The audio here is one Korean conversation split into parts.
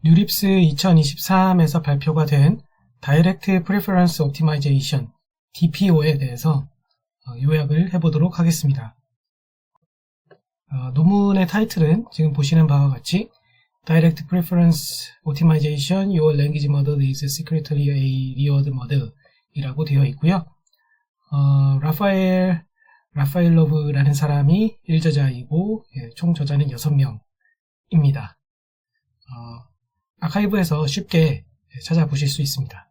뉴립스 2023에서 발표가 된 Direct Preference Optimization, DPO에 대해서 요약을 해보도록 하겠습니다. 논문의 타이틀은 지금 보시는 바와 같이 Direct Preference Optimization, Your Language Model is Secretly a Reward Model 이라고 되어 있고요. 라파엘로브라는 사람이 1저자이고 총 저자는 6명입니다. 아카이브에서 쉽게 찾아보실 수 있습니다.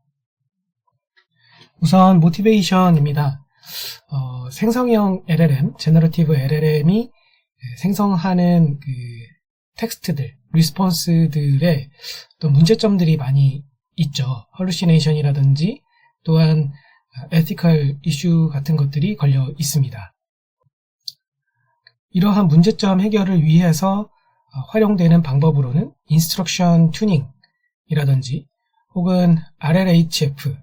우선 모티베이션입니다. 생성형 LLM, 제너러티브 LLM이 생성하는 그 텍스트들, 리스폰스들의 또 문제점들이 많이 있죠. 헐루시네이션이라든지 또한 에티컬 이슈 같은 것들이 걸려 있습니다. 이러한 문제점 해결을 위해서 활용되는 방법으로는 인스트럭션 튜닝이라든지 혹은 RLHF,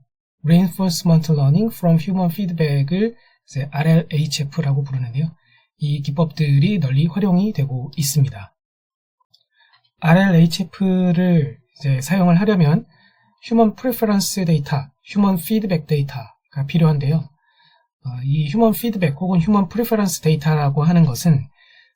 Reinforcement Learning from Human Feedback을 이제 RLHF라고 부르는데요. 이 기법들이 널리 활용이 되고 있습니다. RLHF를 이제 사용을 하려면 Human Preference 데이터, Human Feedback 데이터가 필요한데요. 이 Human Feedback 혹은 Human Preference 데이터라고 하는 것은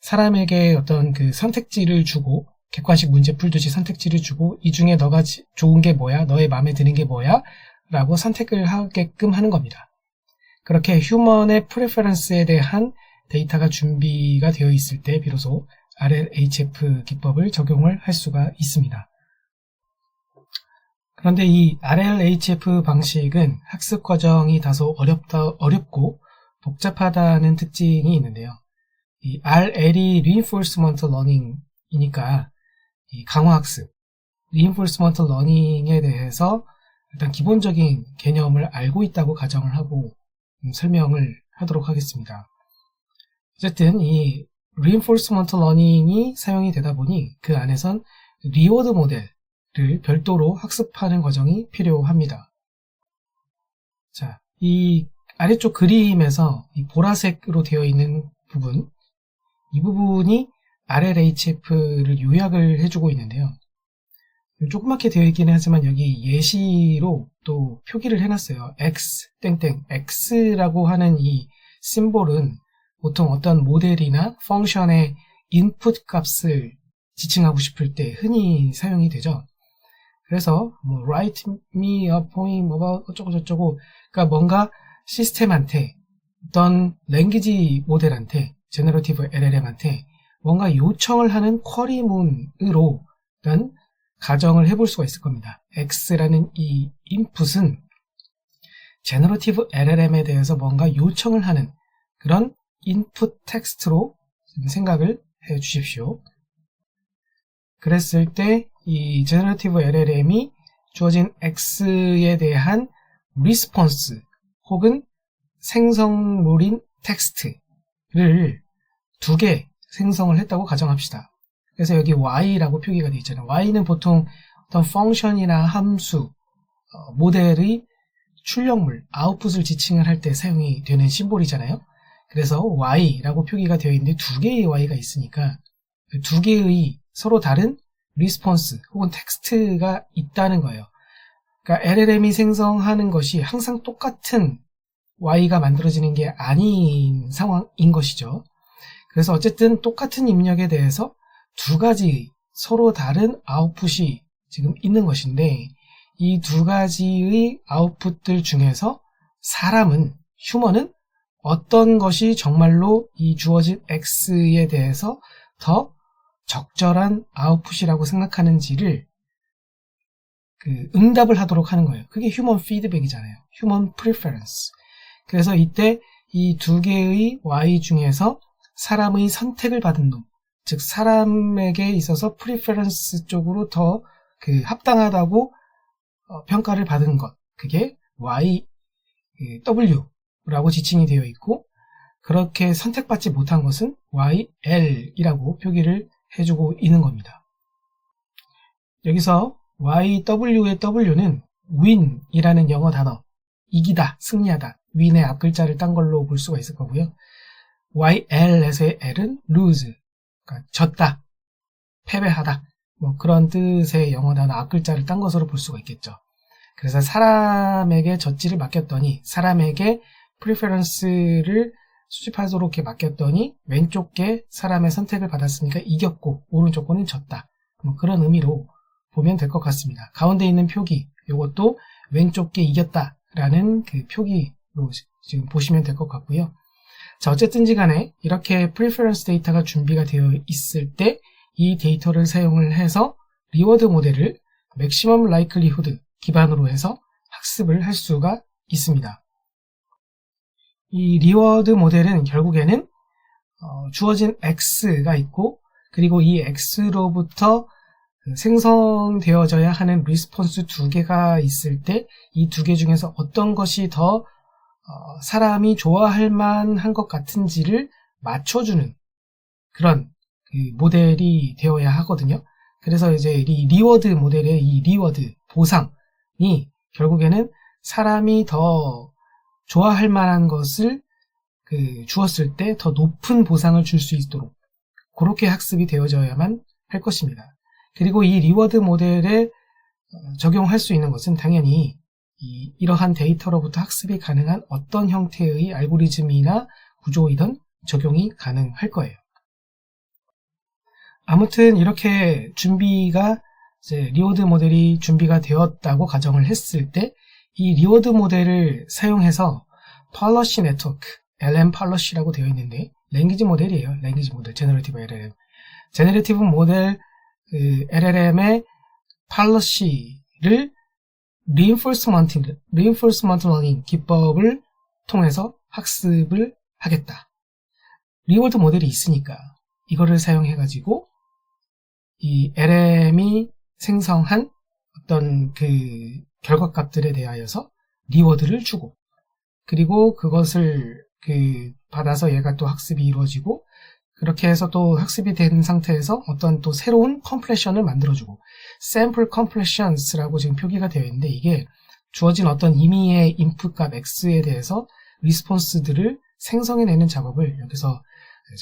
사람에게 어떤 그 선택지를 주고 객관식 문제 풀듯이 선택지를 주고 이 중에 너가 좋은 게 뭐야? 너의 마음에 드는 게 뭐야? 라고 선택을 하게끔 하는 겁니다. 그렇게 휴먼의 프레퍼런스에 대한 데이터가 준비가 되어 있을 때 비로소 RLHF 기법을 적용을 할 수가 있습니다. 그런데 이 RLHF 방식은 학습 과정이 다소 어렵고 복잡하다는 특징이 있는데요. 이 RL이 Reinforcement Learning이니까 이 강화학습, Reinforcement Learning에 대해서 일단 기본적인 개념을 알고 있다고 가정을 하고 설명을 하도록 하겠습니다. 어쨌든 이 Reinforcement Learning이 사용이 되다 보니 그 안에선 리워드 모델을 별도로 학습하는 과정이 필요합니다. 자, 이 아래쪽 그림에서 이 보라색으로 되어 있는 부분, 이 부분이 RLHF를 요약을 해주고 있는데요. 조그맣게 되어 있기는 하지만 여기 예시로 또 표기를 해놨어요. X, 땡땡, X라고 하는 이 심볼은 보통 어떤 모델이나 펑션의 인풋 값을 지칭하고 싶을 때 흔히 사용이 되죠. 그래서 뭐 write me a poem about 어쩌고저쩌고, 그러니까 뭔가 시스템한테 어떤 랭귀지 모델한테 제너러티브 LLM한테 뭔가 요청을 하는 쿼리문으로 일단 가정을 해볼 수가 있을 겁니다. X라는 이 인풋은 제너러티브 LLM에 대해서 뭔가 요청을 하는 그런 인풋 텍스트로 생각을 해 주십시오. 그랬을 때 이 제너러티브 LLM이 주어진 X에 대한 리스폰스 혹은 생성물인 텍스트를 두 개 생성을 했다고 가정합시다. 그래서 여기 Y라고 표기가 되어 있잖아요. Y는 보통 어떤 펑션이나 함수, 모델의 출력물, 아웃풋을 지칭을 할 때 사용이 되는 심볼이잖아요. 그래서 Y라고 표기가 되어 있는데 두 개의 Y가 있으니까 두 개의 서로 다른 리스폰스 혹은 텍스트가 있다는 거예요. 그러니까 LLM이 생성하는 것이 항상 똑같은 Y가 만들어지는 게 아닌 상황인 것이죠. 그래서 어쨌든 똑같은 입력에 대해서 두 가지 서로 다른 아웃풋이 지금 있는 것인데 이 두 가지의 아웃풋들 중에서 휴먼은 어떤 것이 정말로 이 주어진 X에 대해서 더 적절한 아웃풋이라고 생각하는지를 응답을 하도록 하는 거예요. 그게 휴먼 피드백이잖아요. 휴먼 프리퍼런스. 그래서 이때 이 두 개의 Y 중에서 사람의 선택을 받은 놈, 즉 사람에게 있어서 프리퍼런스 쪽으로 더 합당하다고 평가를 받은 것, 그게 YW라고 지칭이 되어 있고 그렇게 선택받지 못한 것은 YL이라고 표기를 해주고 있는 겁니다. 여기서 YW의 W는 win이라는 영어 단어, 이기다, 승리하다, win의 앞글자를 딴 걸로 볼 수가 있을 거고요. YL에서의 L은 lose, 그러니까 졌다, 패배하다, 뭐 그런 뜻의 영어 단어 앞글자를 딴 것으로 볼 수가 있겠죠. 그래서 사람에게 젖지를 맡겼더니, 사람에게 프리퍼런스를 수집하도록 이렇게 맡겼더니 왼쪽 게 사람의 선택을 받았으니까 이겼고 오른쪽 거는 졌다. 뭐 그런 의미로 보면 될 것 같습니다. 가운데 있는 표기, 이것도 왼쪽 게 이겼다라는 그 표기로 지금 보시면 될 것 같고요. 자, 어쨌든지 간에 이렇게 프리퍼런스 데이터가 준비가 되어 있을 때 이 데이터를 사용을 해서 리워드 모델을 맥시멈 라이클리후드 기반으로 해서 학습을 할 수가 있습니다. 이 리워드 모델은 결국에는 주어진 X가 있고, 그리고 이 X로부터 생성되어져야 하는 리스폰스 두 개가 있을 때 이 두 개 중에서 어떤 것이 더 사람이 좋아할 만한 것 같은지를 맞춰주는 그런 그 모델이 되어야 하거든요. 그래서 이제 이 리워드 모델의 이 리워드 보상이 결국에는 사람이 더 좋아할 만한 것을 주었을 때 더 높은 보상을 줄 수 있도록 그렇게 학습이 되어져야만 할 것입니다. 그리고 이 리워드 모델에 적용할 수 있는 것은 당연히 이러한 데이터로부터 학습이 가능한 어떤 형태의 알고리즘이나 구조이든 적용이 가능할 거예요. 아무튼 이렇게 준비가 이제 리워드 모델이 준비가 되었다고 가정을 했을 때 이 리워드 모델을 사용해서 팔러시 네트워크, LM 팔러시라고 되어 있는데 랭귀지 모델이에요. 랭귀지 모델, 제너레이티브 LLM. 제너레이티브 모델 LLM의 팔러시를 reinforcement learning 기법을 통해서 학습을 하겠다. 리워드 모델이 있으니까 이거를 사용해가지고 이 LM이 생성한 어떤 그 결과값들에 대하여서 리워드를 주고, 그리고 그것을 받아서 얘가 또 학습이 이루어지고, 그렇게 해서 또 학습이 된 상태에서 어떤 또 새로운 컴프레션을 만들어주고, sample compressions라고 지금 표기가 되어 있는데 이게 주어진 어떤 임의의 인풋 값 X에 대해서 리스폰스들을 생성해내는 작업을 여기서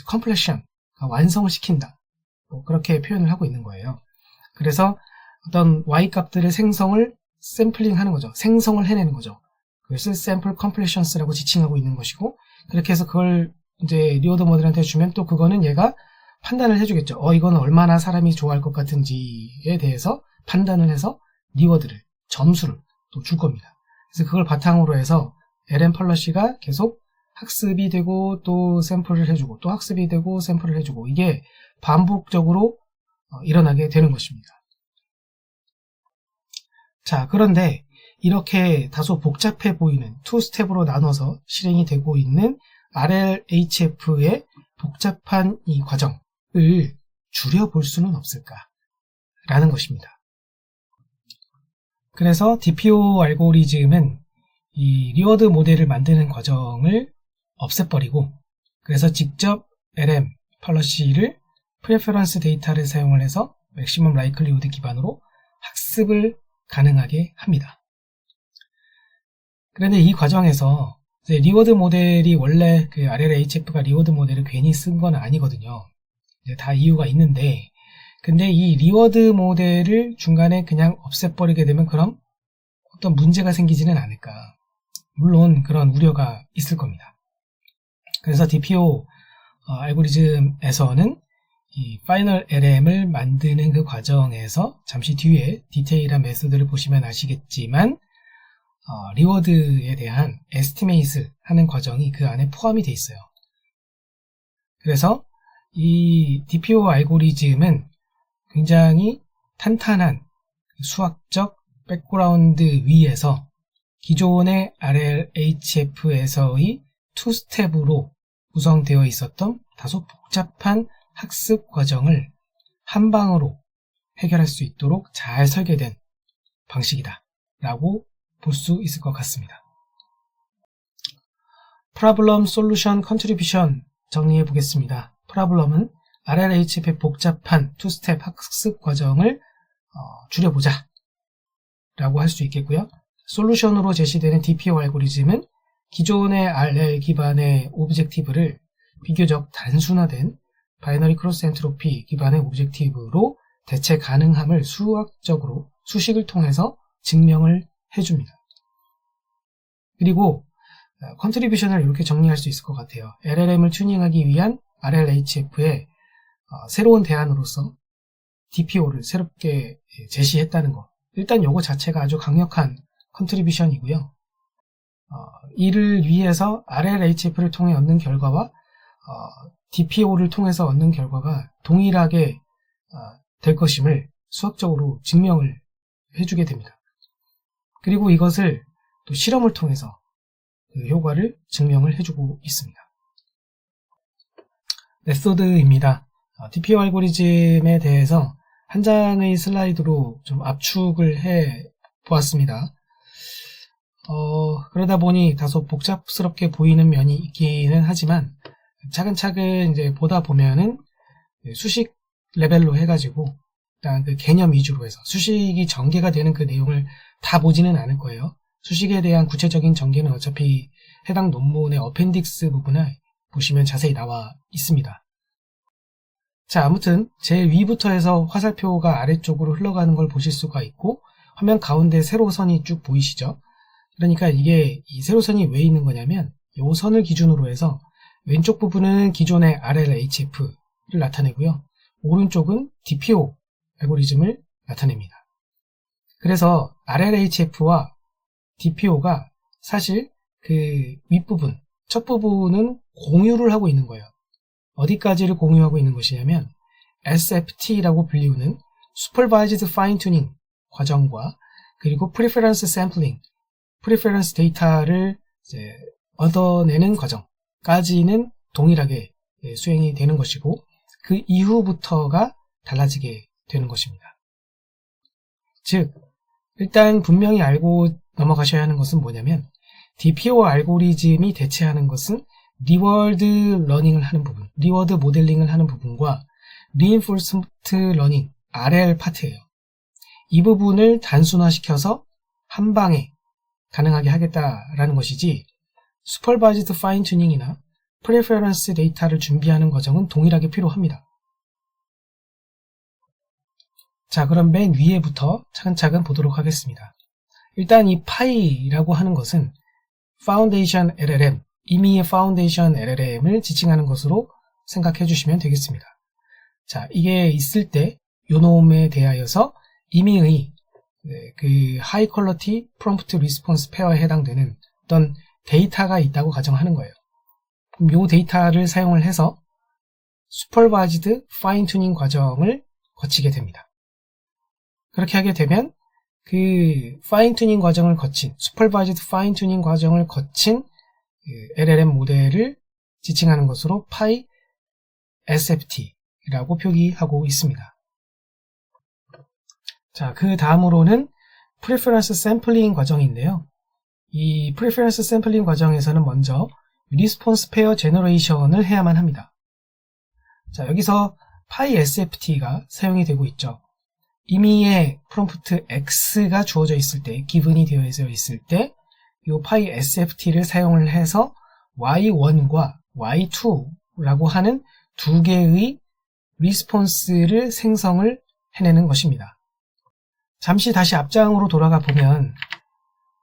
컴프레션, 완성을 시킨다. 뭐 그렇게 표현을 하고 있는 거예요. 그래서 어떤 Y 값들의 생성을 샘플링 하는 거죠. 생성을 해내는 거죠. 그것을 sample compressions라고 지칭하고 있는 것이고, 그렇게 해서 그걸 이제 리워드 모델한테 주면 또 그거는 얘가 판단을 해주겠죠. 이거는 얼마나 사람이 좋아할 것 같은지에 대해서 판단을 해서 리워드를, 점수를 또 줄 겁니다. 그래서 그걸 바탕으로 해서 LM 팔러시가 계속 학습이 되고 또 샘플을 해주고 또 학습이 되고 샘플을 해주고 이게 반복적으로 일어나게 되는 것입니다. 자, 그런데 이렇게 다소 복잡해 보이는 투 스텝으로 나눠서 실행이 되고 있는 RLHF의 복잡한 이 과정을 줄여볼 수는 없을까? 라는 것입니다. 그래서 DPO 알고리즘은 이 리워드 모델을 만드는 과정을 없애버리고, 그래서 직접 LM 팔러시를 프레퍼런스 데이터를 사용을 해서 맥시멈 라이클리후드 기반으로 학습을 가능하게 합니다. 그런데 이 과정에서 이제 리워드 모델이 원래 그 RLHF가 리워드 모델을 괜히 쓴 건 아니거든요. 이제 다 이유가 있는데, 근데 이 리워드 모델을 중간에 그냥 없애버리게 되면 그럼 어떤 문제가 생기지는 않을까. 물론 그런 우려가 있을 겁니다. 그래서 DPO 알고리즘에서는 이 파이널 LM을 만드는 그 과정에서 잠시 뒤에 디테일한 메소드를 보시면 아시겠지만 리워드에 대한 에스티메이트를 하는 과정이 그 안에 포함이 되어 있어요. 그래서 이 DPO 알고리즘은 굉장히 탄탄한 수학적 백그라운드 위에서 기존의 RLHF에서의 투스텝으로 구성되어 있었던 다소 복잡한 학습 과정을 한 방으로 해결할 수 있도록 잘 설계된 방식이다 라고 볼 수 있을 것 같습니다. Problem Solution Contribution 정리해 보겠습니다. Problem은 RLHF의 복잡한 투스텝 학습 과정을 줄여보자 라고 할 수 있겠고요. 솔루션으로 제시되는 DPO 알고리즘은 기존의 RL 기반의 오브젝티브를 비교적 단순화된 바이너리 크로스 엔트로피 기반의 오브젝티브로 대체 가능함을 수학적으로 수식을 통해서 증명을 해줍니다. 그리고 컨트리뷰션을 이렇게 정리할 수 있을 것 같아요. LLM을 튜닝하기 위한 RLHF의 새로운 대안으로서 DPO를 새롭게 제시했다는 것. 일단 이거 자체가 아주 강력한 컨트리뷰션이고요. 이를 위해서 RLHF를 통해 얻는 결과와 DPO를 통해서 얻는 결과가 동일하게 될 것임을 수학적으로 증명을 해주게 됩니다. 그리고 이것을 또 실험을 통해서 그 효과를 증명을 해주고 있습니다. 메소드입니다. DPO 알고리즘에 대해서 한 장의 슬라이드로 좀 압축을 해 보았습니다. 그러다 보니 다소 복잡스럽게 보이는 면이 있기는 하지만 차근차근 이제 보다 보면은 수식 레벨로 해가지고 일단 그 개념 위주로 해서 수식이 전개가 되는 그 내용을 다 보지는 않을 거예요. 수식에 대한 구체적인 전개는 어차피 해당 논문의 어펜딕스 부분에 보시면 자세히 나와 있습니다. 자, 아무튼 제일 위부터 해서 화살표가 아래쪽으로 흘러가는 걸 보실 수가 있고 화면 가운데 세로선이 쭉 보이시죠? 그러니까 이게 이 세로선이 왜 있는 거냐면 이 선을 기준으로 해서 왼쪽 부분은 기존의 RLHF를 나타내고요. 오른쪽은 DPO 알고리즘을 나타냅니다. 그래서 RLHF와 DPO가 사실 그 윗부분, 첫 부분은 공유를 하고 있는 거예요. 어디까지를 공유하고 있는 것이냐면 SFT라고 불리우는 Supervised Fine Tuning 과정과 그리고 Preference Sampling, Preference 데이터를 이제 얻어내는 과정까지는 동일하게 수행이 되는 것이고 그 이후부터가 달라지게 되는 것입니다. 즉, 일단 분명히 알고 넘어가셔야 하는 것은 뭐냐면 DPO 알고리즘이 대체하는 것은 리워드 러닝을 하는 부분, 리워드 모델링을 하는 부분과 리인포스먼트 러닝, RL 파트예요. 이 부분을 단순화시켜서 한 방에 가능하게 하겠다라는 것이지 슈퍼바이즈드 파인 튜닝이나 프레퍼런스 데이터를 준비하는 과정은 동일하게 필요합니다. 자, 그럼 맨 위에부터 차근차근 보도록 하겠습니다. 일단 이 파이라고 하는 것은 파운데이션 LLM, 임의의 파운데이션 LLM을 지칭하는 것으로 생각해 주시면 되겠습니다. 자, 이게 있을 때 요놈에 대하여서 임의의 그 하이 퀄리티 프롬프트 리스폰스 페어에 해당되는 어떤 데이터가 있다고 가정하는 거예요. 그럼 이 데이터를 사용을 해서 슈퍼바이즈드 파인 튜닝 과정을 거치게 됩니다. 그렇게 하게 되면 그 파인 튜닝 과정을 거친 슈퍼바이즈드 파인 튜닝 과정을 거친 LLM 모델을 지칭하는 것으로 파이 SFT라고 표기하고 있습니다. 자, 그 다음으로는 Preference Sampling 과정인데요. 이 Preference Sampling 과정에서는 먼저 Response Pair Generation을 해야만 합니다. 자, 여기서 파이 SFT가 사용이 되고 있죠. 임의의 프롬프트 X가 주어져 있을 때, 기분이 되어 있을 때, 이 파이 SFT를 사용을 해서 Y1과 Y2라고 하는 두 개의 리스폰스를 생성을 해내는 것입니다. 잠시 다시 앞장으로 돌아가 보면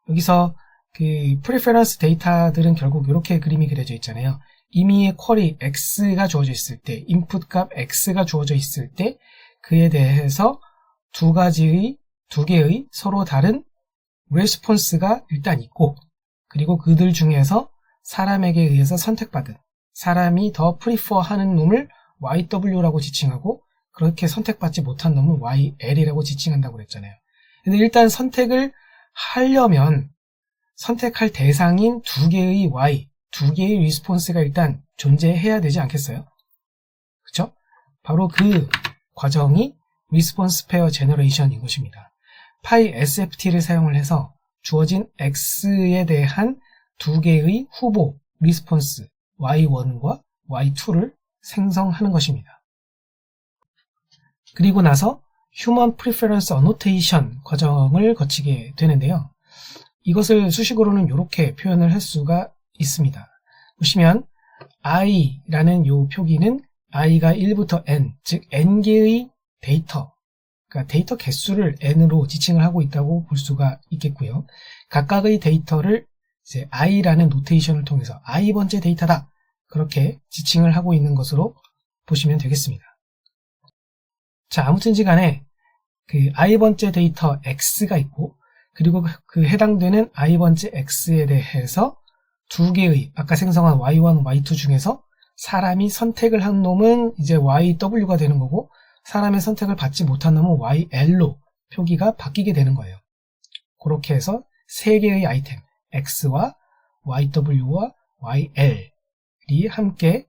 여기서 그 프리퍼런스 데이터들은 결국 이렇게 그림이 그려져 있잖아요. 임의의 쿼리 X가 주어져 있을 때, 인풋 값 X가 주어져 있을 때 그에 대해서 두 개의 서로 다른 레스폰스가 일단 있고 그리고 그들 중에서 사람에게 의해서 선택받은 사람이 더 프리퍼하는 놈을 YW라고 지칭하고 그렇게 선택받지 못한 놈은 YL이라고 지칭한다고 그랬잖아요. 근데 일단 선택을 하려면 선택할 대상인 두 개의 Y, 두 개의 리스폰스가 일단 존재해야 되지 않겠어요? 그쵸? 바로 그 과정이 리스폰스 페어 제너레이션인 것입니다. 파이 SFT를 사용을 해서 주어진 X에 대한 두 개의 후보 리스폰스 Y1과 Y2를 생성하는 것입니다. 그리고 나서 Human Preference Annotation 과정을 거치게 되는데요. 이것을 수식으로는 이렇게 표현을 할 수가 있습니다. 보시면 i라는 이 표기는 i가 1부터 n, 즉 n개의 데이터 그러니까 데이터 개수를 n으로 지칭을 하고 있다고 볼 수가 있겠고요. 각각의 데이터를 이제 i라는 노테이션을 통해서 i번째 데이터다 그렇게 지칭을 하고 있는 것으로 보시면 되겠습니다. 자, 아무튼지 간에 그 i번째 데이터 x가 있고 그리고 그 해당되는 i번째 x에 대해서 두 개의 아까 생성한 y1, y2 중에서 사람이 선택을 한 놈은 이제 YW가 되는 거고 사람의 선택을 받지 못한 놈은 YL로 표기가 바뀌게 되는 거예요. 그렇게 해서 세 개의 아이템 X와 YW와 YL이 함께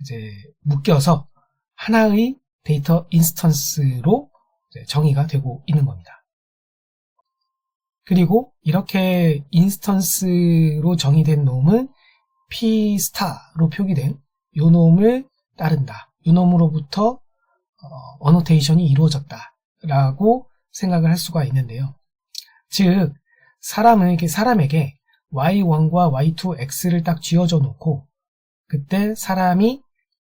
이제 묶여서 하나의 데이터 인스턴스로 정의가 되고 있는 겁니다. 그리고 이렇게 인스턴스로 정의된 놈은 P*로 표기된 요 놈을 따른다. 요 놈으로부터 어노테이션이 이루어졌다 라고 생각을 할 수가 있는데요. 즉 사람에게 y1과 y2, x를 딱 쥐어져 놓고 그때 사람이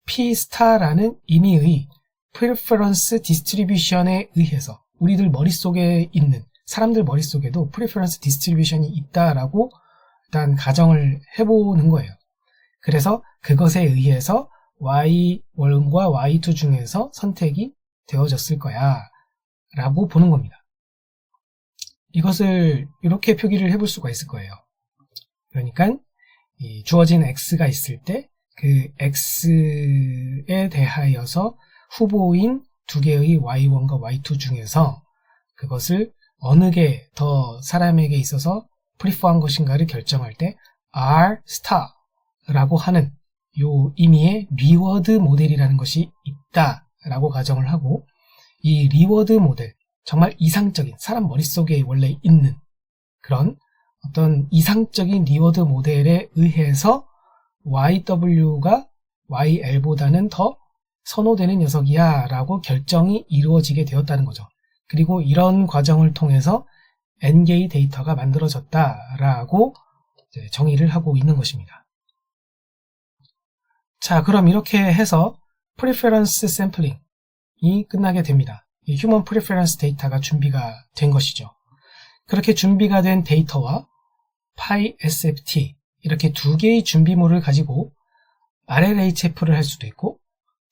P*라는 임의의 preference distribution에 의해서 우리들 머릿속에 있는 사람들 머릿속에도 preference distribution이 있다라고 일단 가정을 해보는 거예요. 그래서 그것에 의해서 y1과 y2 중에서 선택이 되어졌을 거야 라고 보는 겁니다. 이것을 이렇게 표기를 해볼 수가 있을 거예요. 그러니까 이 주어진 x가 있을 때 그 x에 대하여서 후보인 두 개의 y1과 y2 중에서 그것을 어느 게 더 사람에게 있어서 프리퍼한 것인가를 결정할 때 R* 라고 하는 요 의미의 리워드 모델이라는 것이 있다라고 가정을 하고 이 리워드 모델, 정말 이상적인 사람 머릿속에 원래 있는 그런 어떤 이상적인 리워드 모델에 의해서 YW가 YL보다는 더 선호되는 녀석이야 라고 결정이 이루어지게 되었다는 거죠. 그리고 이런 과정을 통해서 N개의 데이터가 만들어졌다라고 정의를 하고 있는 것입니다. 자, 그럼 이렇게 해서 Preference Sampling이 끝나게 됩니다. 이 Human Preference 데이터가 준비가 된 것이죠. 그렇게 준비가 된 데이터와 PySFT 이렇게 두 개의 준비물을 가지고 RLHF를 할 수도 있고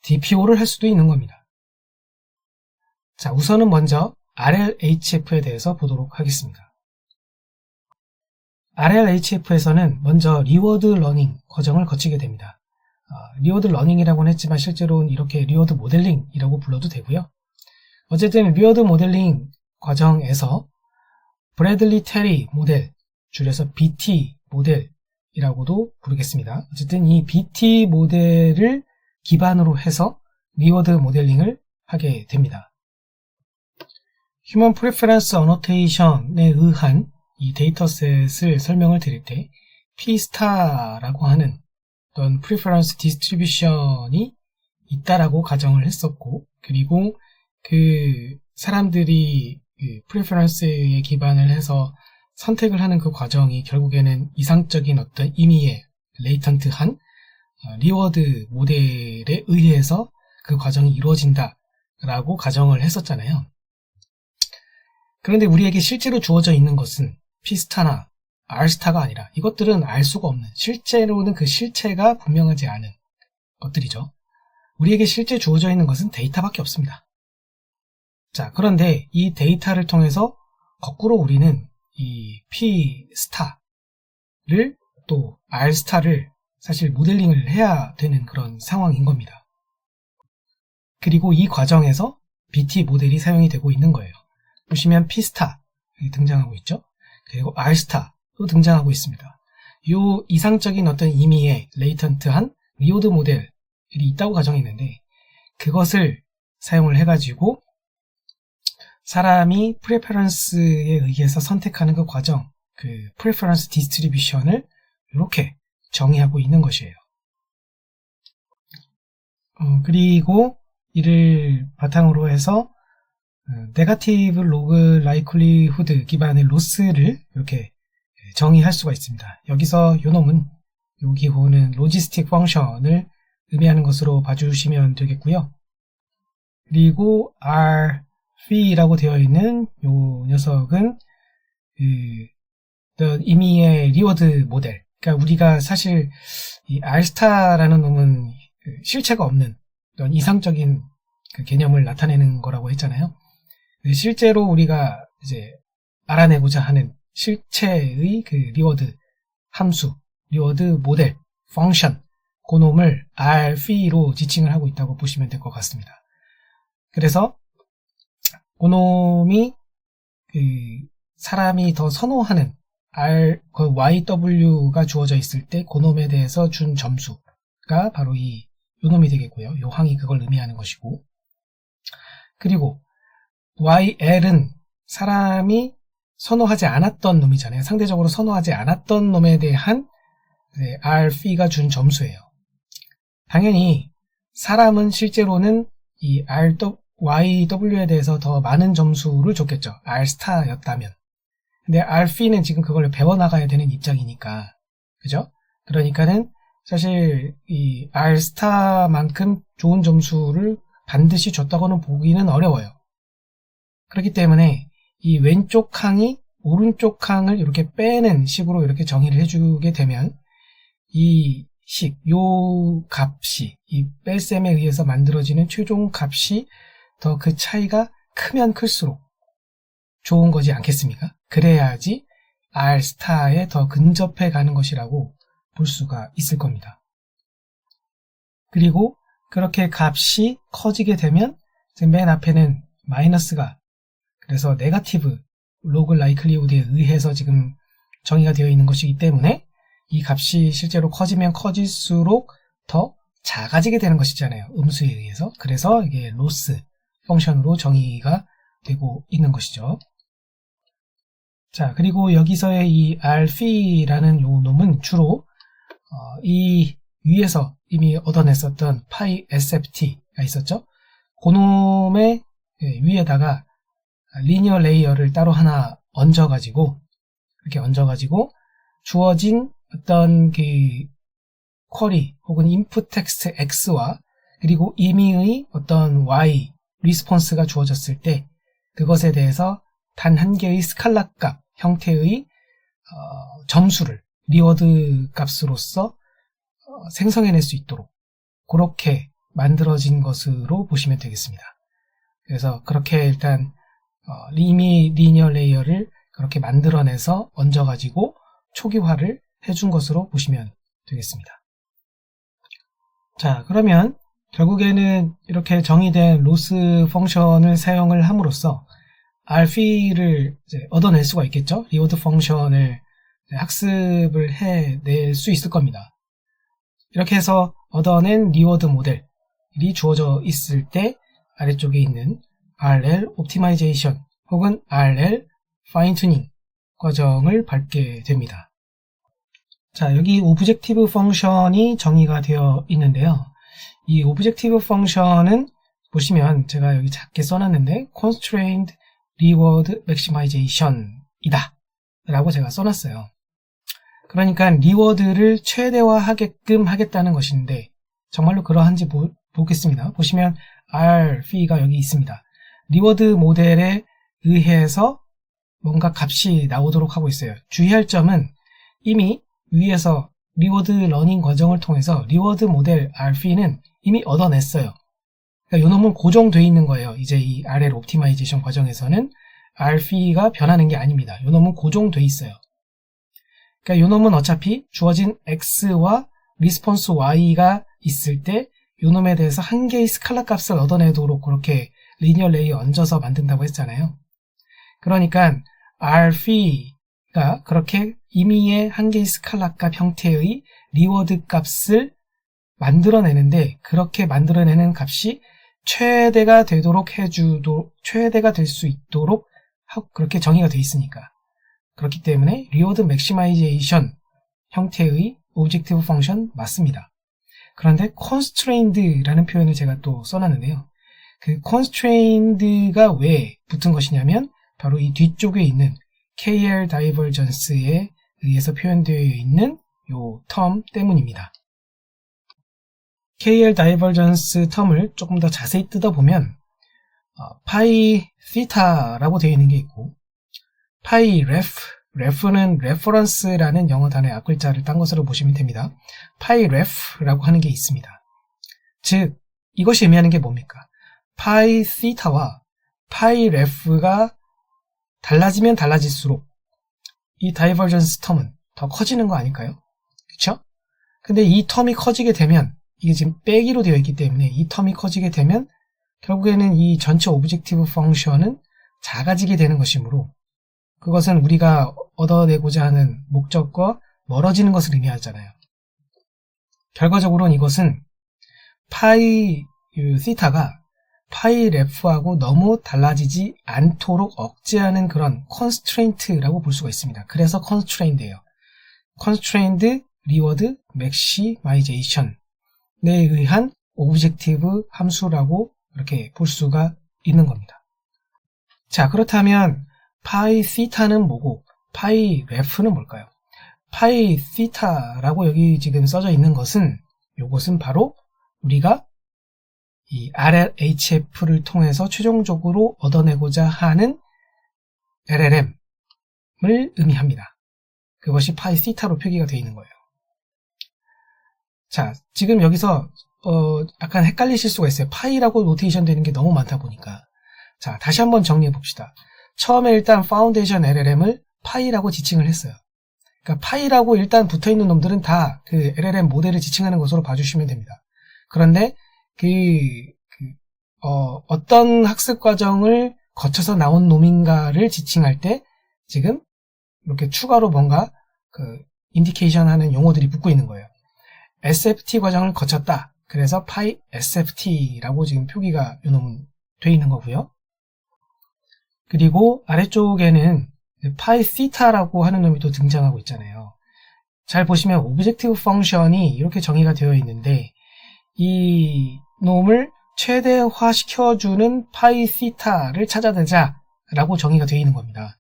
DPO를 할 수도 있는 겁니다. 자, 우선은 먼저 RLHF에 대해서 보도록 하겠습니다. RLHF에서는 먼저 리워드 러닝 과정을 거치게 됩니다. 리워드 러닝이라고는 했지만 실제로는 이렇게 리워드 모델링이라고 불러도 되고요. 어쨌든 리워드 모델링 과정에서 브래들리 테리 모델, 줄여서 BT 모델이라고도 부르겠습니다. 어쨌든 이 BT 모델을 기반으로 해서 리워드 모델링을 하게 됩니다. Human Preference Annotation에 의한 이 데이터셋을 설명을 드릴 때 P*라고 하는 어떤 Preference Distribution이 있다라고 가정을 했었고 그리고 그 사람들이 그 Preference에 기반을 해서 선택을 하는 그 과정이 결국에는 이상적인 어떤 의미의 레이턴트한 리워드 모델에 의해서 그 과정이 이루어진다라고 가정을 했었잖아요. 그런데 우리에게 실제로 주어져 있는 것은 P*나 R*가 아니라 이것들은 알 수가 없는 실제로는 그 실체가 분명하지 않은 것들이죠. 우리에게 실제 주어져 있는 것은 데이터밖에 없습니다. 자, 그런데 이 데이터를 통해서 거꾸로 우리는 이 P*를 또 R*를 사실 모델링을 해야 되는 그런 상황인 겁니다. 그리고 이 과정에서 BT 모델이 사용이 되고 있는 거예요. 보시면 P* 등장하고 있죠. 그리고 R*도 등장하고 있습니다. 이 이상적인 어떤 의미의 레이턴트한 리워드 모델이 있다고 가정했는데 그것을 사용을 해가지고 사람이 프레퍼런스에 의해서 선택하는 그 과정, 그 프레퍼런스 디스트리뷰션을 이렇게 정의하고 있는 것이에요. 그리고 이를 바탕으로 해서 네거티브 로그 라이클리후드 기반의 로스를 이렇게 정의할 수가 있습니다. 여기서 요 놈은 요 기호는 로지스틱 펑션을 의미하는 것으로 봐주시면 되겠고요. 그리고 R fee라고 되어 있는 요 녀석은 임의의 리워드 모델. 그러니까 우리가 사실 이 R스타라는 놈은 실체가 없는 어떤 이상적인 그 개념을 나타내는 거라고 했잖아요. 실제로 우리가 이제 알아내고자 하는 실체의 그 리워드 함수, 리워드 모델, 펑션, 그 놈을 Rphi로 지칭을 하고 있다고 보시면 될 것 같습니다. 그래서 그 놈이 그 사람이 더 선호하는 그 YW가 주어져 있을 때 그 놈에 대해서 준 점수가 바로 요 놈이 되겠고요. 요 항이 그걸 의미하는 것이고, 그리고 YL은 사람이 선호하지 않았던 놈이잖아요. 상대적으로 선호하지 않았던 놈에 대한 Rphi가 준 점수예요. 당연히 사람은 실제로는 이 YW에 대해서 더 많은 점수를 줬겠죠. R스타였다면. 근데 Rphi는 지금 그걸 배워나가야 되는 입장이니까. 그죠? 그러니까는 사실 이 R스타만큼 좋은 점수를 반드시 줬다고는 보기는 어려워요. 그렇기 때문에 이 왼쪽 항이 오른쪽 항을 이렇게 빼는 식으로 이렇게 정의를 해주게 되면 요 값이, 이 뺄셈에 의해서 만들어지는 최종 값이 더 그 차이가 크면 클수록 좋은 거지 않겠습니까? 그래야지 R스타에 더 근접해 가는 것이라고 볼 수가 있을 겁니다. 그리고 그렇게 값이 커지게 되면 맨 앞에는 마이너스가, 그래서 네거티브 로그 라이클리우드에 의해서 지금 정의가 되어 있는 것이기 때문에 이 값이 실제로 커지면 커질수록 더 작아지게 되는 것이잖아요. 음수에 의해서. 그래서 이게 로스 펑션으로 정의가 되고 있는 것이죠. 자, 그리고 여기서의 이 Rphi라는 요 놈은 주로 이 위에서 이미 얻어냈었던 파이 SFT가 있었죠. 그 놈의 위에다가 리니어 레이어를 따로 하나 얹어가지고, 이렇게 얹어가지고 주어진 어떤 그 쿼리 혹은 인풋 텍스트 X와 그리고 임의의 어떤 Y 리스폰스가 주어졌을 때 그것에 대해서 단 한 개의 스칼라 값 형태의 점수를 리워드 값으로서 생성해낼 수 있도록 그렇게 만들어진 것으로 보시면 되겠습니다. 그래서 그렇게 일단 이미 리니어 레이어를 그렇게 만들어내서 얹어가지고 초기화를 해준 것으로 보시면 되겠습니다. 자, 그러면 결국에는 이렇게 정의된 로스 펑션을 사용을 함으로써 Rphi를 얻어낼 수가 있겠죠. 리워드 펑션을 학습을 해낼 수 있을 겁니다. 이렇게 해서 얻어낸 리워드 모델이 주어져 있을 때 아래쪽에 있는 RL 옵티마이제이션 혹은 RL 파인 튜닝 과정을 밟게 됩니다. 자, 여기 오브젝티브 펑션이 정의가 되어 있는데요. 이 오브젝티브 펑션은 보시면 제가 여기 작게 써놨는데 constrained reward maximization 이다 라고 제가 써놨어요. 그러니까 리워드를 최대화하게끔 하겠다는 것인데 정말로 그러한지 보겠습니다. 보시면 Rphi가 여기 있습니다. 리워드 모델에 의해서 뭔가 값이 나오도록 하고 있어요. 주의할 점은 이미 위에서 리워드 러닝 과정을 통해서 리워드 모델 Rphi는 이미 얻어냈어요. 그러니까 요 놈은 고정되어 있는 거예요. 이제 이 RL 옵티마이제이션 과정에서는 Rphi가 변하는 게 아닙니다. 요 놈은 고정되어 있어요. 그러니까 요 놈은 어차피 주어진 X와 리스폰스 Y가 있을 때 요 놈에 대해서 한 개의 스칼라 값을 얻어내도록 그렇게 리니어 레이어 얹어서 만든다고 했잖아요. 그러니까 Rphi가 그렇게 임의의 한 개의 스칼라 값 형태의 리워드 값을 만들어내는데 그렇게 만들어내는 값이 최대가 되도록 최대가 될 수 있도록 그렇게 정의가 되어 있으니까. 그렇기 때문에 리워드 맥시마이제이션 형태의 오브젝티브 펑션 맞습니다. 그런데 constrained라는 표현을 제가 또 써놨는데요. 그 constrained가 왜 붙은 것이냐면 바로 이 뒤쪽에 있는 KL divergence에 의해서 표현되어 있는 요 텀 때문입니다. KL divergence 텀을 조금 더 자세히 뜯어보면 파이 theta라고 되어 있는 게 있고, 파이 ref는 reference라는 영어 단어의 앞글자를 딴 것으로 보시면 됩니다. 파이 ref라고 하는 게 있습니다. 즉 이것이 의미하는 게 뭡니까? 파이 theta와 파이 ref가 달라지면 달라질수록 이 다이버전스 텀은 더 커지는 거 아닐까요? 그쵸? 근데 이 텀이 커지게 되면, 이게 지금 빼기로 되어 있기 때문에 이 텀이 커지게 되면 결국에는 이 전체 오브젝티브 펑션은 작아지게 되는 것이므로, 그것은 우리가 얻어내고자 하는 목적과 멀어지는 것을 의미하잖아요. 결과적으로는 이것은 파이 시타가 파이 레프하고 너무 달라지지 않도록 억제하는 그런 constraint라고 볼 수가 있습니다. 그래서 constraint예요. constrained reward maximization에 의한 오브젝티브 함수라고 이렇게 볼 수가 있는 겁니다. 자, 그렇다면 파이 시타는 뭐고 파이 레프는 뭘까요? 파이 시타라고 여기 지금 써져 있는 것은, 이것은 바로 우리가 이 RLHF를 통해서 최종적으로 얻어내고자 하는 LLM을 의미합니다. 그것이 파이 시타로 표기가 되어 있는 거예요. 자, 지금 여기서 약간 헷갈리실 수가 있어요. 파이라고 노테이션 되는 게 너무 많다 보니까. 자, 다시 한번 정리해 봅시다. 처음에 일단 파운데이션 LLM을 파이라고 지칭을 했어요. 그러니까 파이라고 일단 붙어있는 놈들은 다 그 LLM 모델을 지칭하는 것으로 봐주시면 됩니다. 그런데 어떤 학습 과정을 거쳐서 나온 놈인가를 지칭할 때 지금 이렇게 추가로 뭔가 인디케이션 하는 용어들이 붙고 있는 거예요. SFT 과정을 거쳤다. 그래서 파이 SFT라고 지금 표기가 요놈은 돼 있는 거고요. 그리고 아래쪽에는 파이 시타라고 하는 놈이 또 등장하고 있잖아요. 잘 보시면 오브젝티브 펑션이 이렇게 정의가 되어 있는데, 이 놈을 최대화시켜주는 파이 시타를 찾아내자 라고 정의가 되어 있는 겁니다.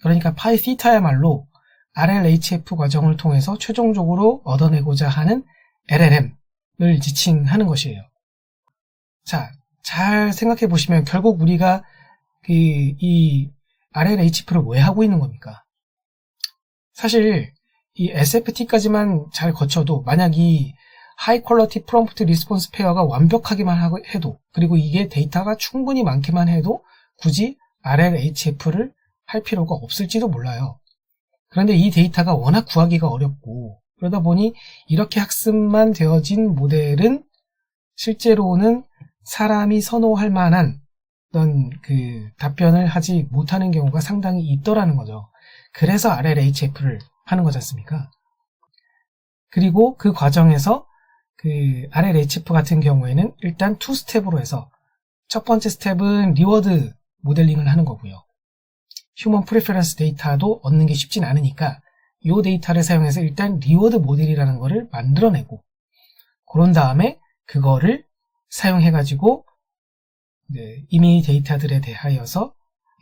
그러니까 파이 시타야말로 RLHF 과정을 통해서 최종적으로 얻어내고자 하는 LLM을 지칭하는 것이에요. 자, 잘 생각해 보시면 결국 우리가 이 RLHF를 왜 하고 있는 겁니까? 사실 이 SFT까지만 잘 거쳐도, 만약 이 하이 퀄러티 프롬프트 리스폰스 페어가 완벽하기만 해도, 그리고 이게 데이터가 충분히 많기만 해도 굳이 RLHF를 할 필요가 없을지도 몰라요. 그런데 이 데이터가 워낙 구하기가 어렵고, 그러다 보니 이렇게 학습만 되어진 모델은 실제로는 사람이 선호할 만한 어떤 답변을 하지 못하는 경우가 상당히 있더라는 거죠. 그래서 RLHF를 하는 거지 않습니까? 그리고 그 과정에서 RLHF 같은 경우에는 일단 2스텝으로 해서, 첫 번째 스텝은 리워드 모델링을 하는 거고요. 휴먼 프리퍼런스 데이터도 얻는 게 쉽진 않으니까 이 데이터를 사용해서 일단 리워드 모델이라는 거를 만들어내고, 그런 다음에 그거를 사용해가지고 이미 데이터들에 대하여서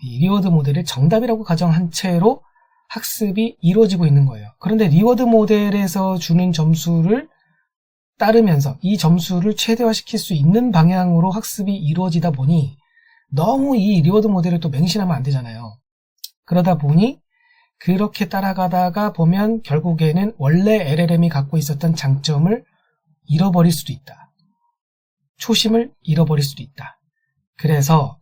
이 리워드 모델을 정답이라고 가정한 채로 학습이 이루어지고 있는 거예요. 그런데 리워드 모델에서 주는 점수를 따르면서 이 점수를 최대화시킬 수 있는 방향으로 학습이 이루어지다 보니 너무 이 리워드 모델을 또 맹신하면 안 되잖아요. 그러다 보니 그렇게 따라가다가 보면 결국에는 원래 LLM이 갖고 있었던 장점을 잃어버릴 수도 있다. 초심을 잃어버릴 수도 있다. 그래서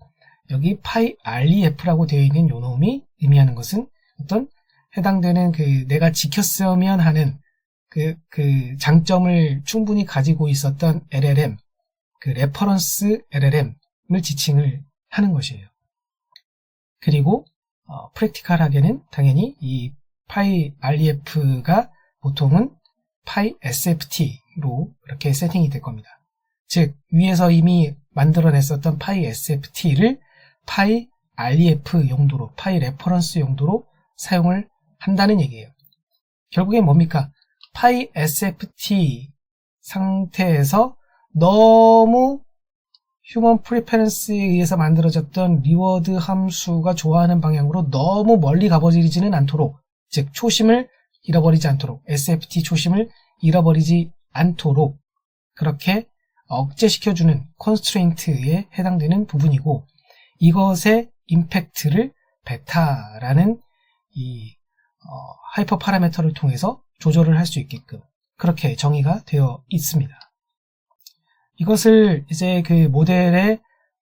여기 파이 REF라고 되어 있는 요 놈이 의미하는 것은 어떤 해당되는 내가 지켰으면 하는 장점을 충분히 가지고 있었던 LLM, 레퍼런스 LLM을 지칭을 하는 것이에요. 그리고 프랙티컬하게는 당연히 이 파이 REF가 보통은 파이 SFT로 이렇게 세팅이 될 겁니다. 즉 위에서 이미 만들어냈었던 파이 SFT를 파이 REF 용도로, 파이 레퍼런스 용도로 사용을 한다는 얘기예요. 결국엔 뭡니까? 파이 SFT 상태에서 너무 휴먼 프리퍼런스에 의해서 만들어졌던 리워드 함수가 좋아하는 방향으로 너무 멀리 가버리지는 않도록, 즉 초심을 잃어버리지 않도록, SFT 초심을 잃어버리지 않도록 그렇게 억제시켜주는 컨스트레인트에 해당되는 부분이고, 이것의 임팩트를 베타라는 이 하이퍼 파라미터를 통해서 조절을 할 수 있게끔 그렇게 정의가 되어 있습니다. 이것을 이제 그 모델의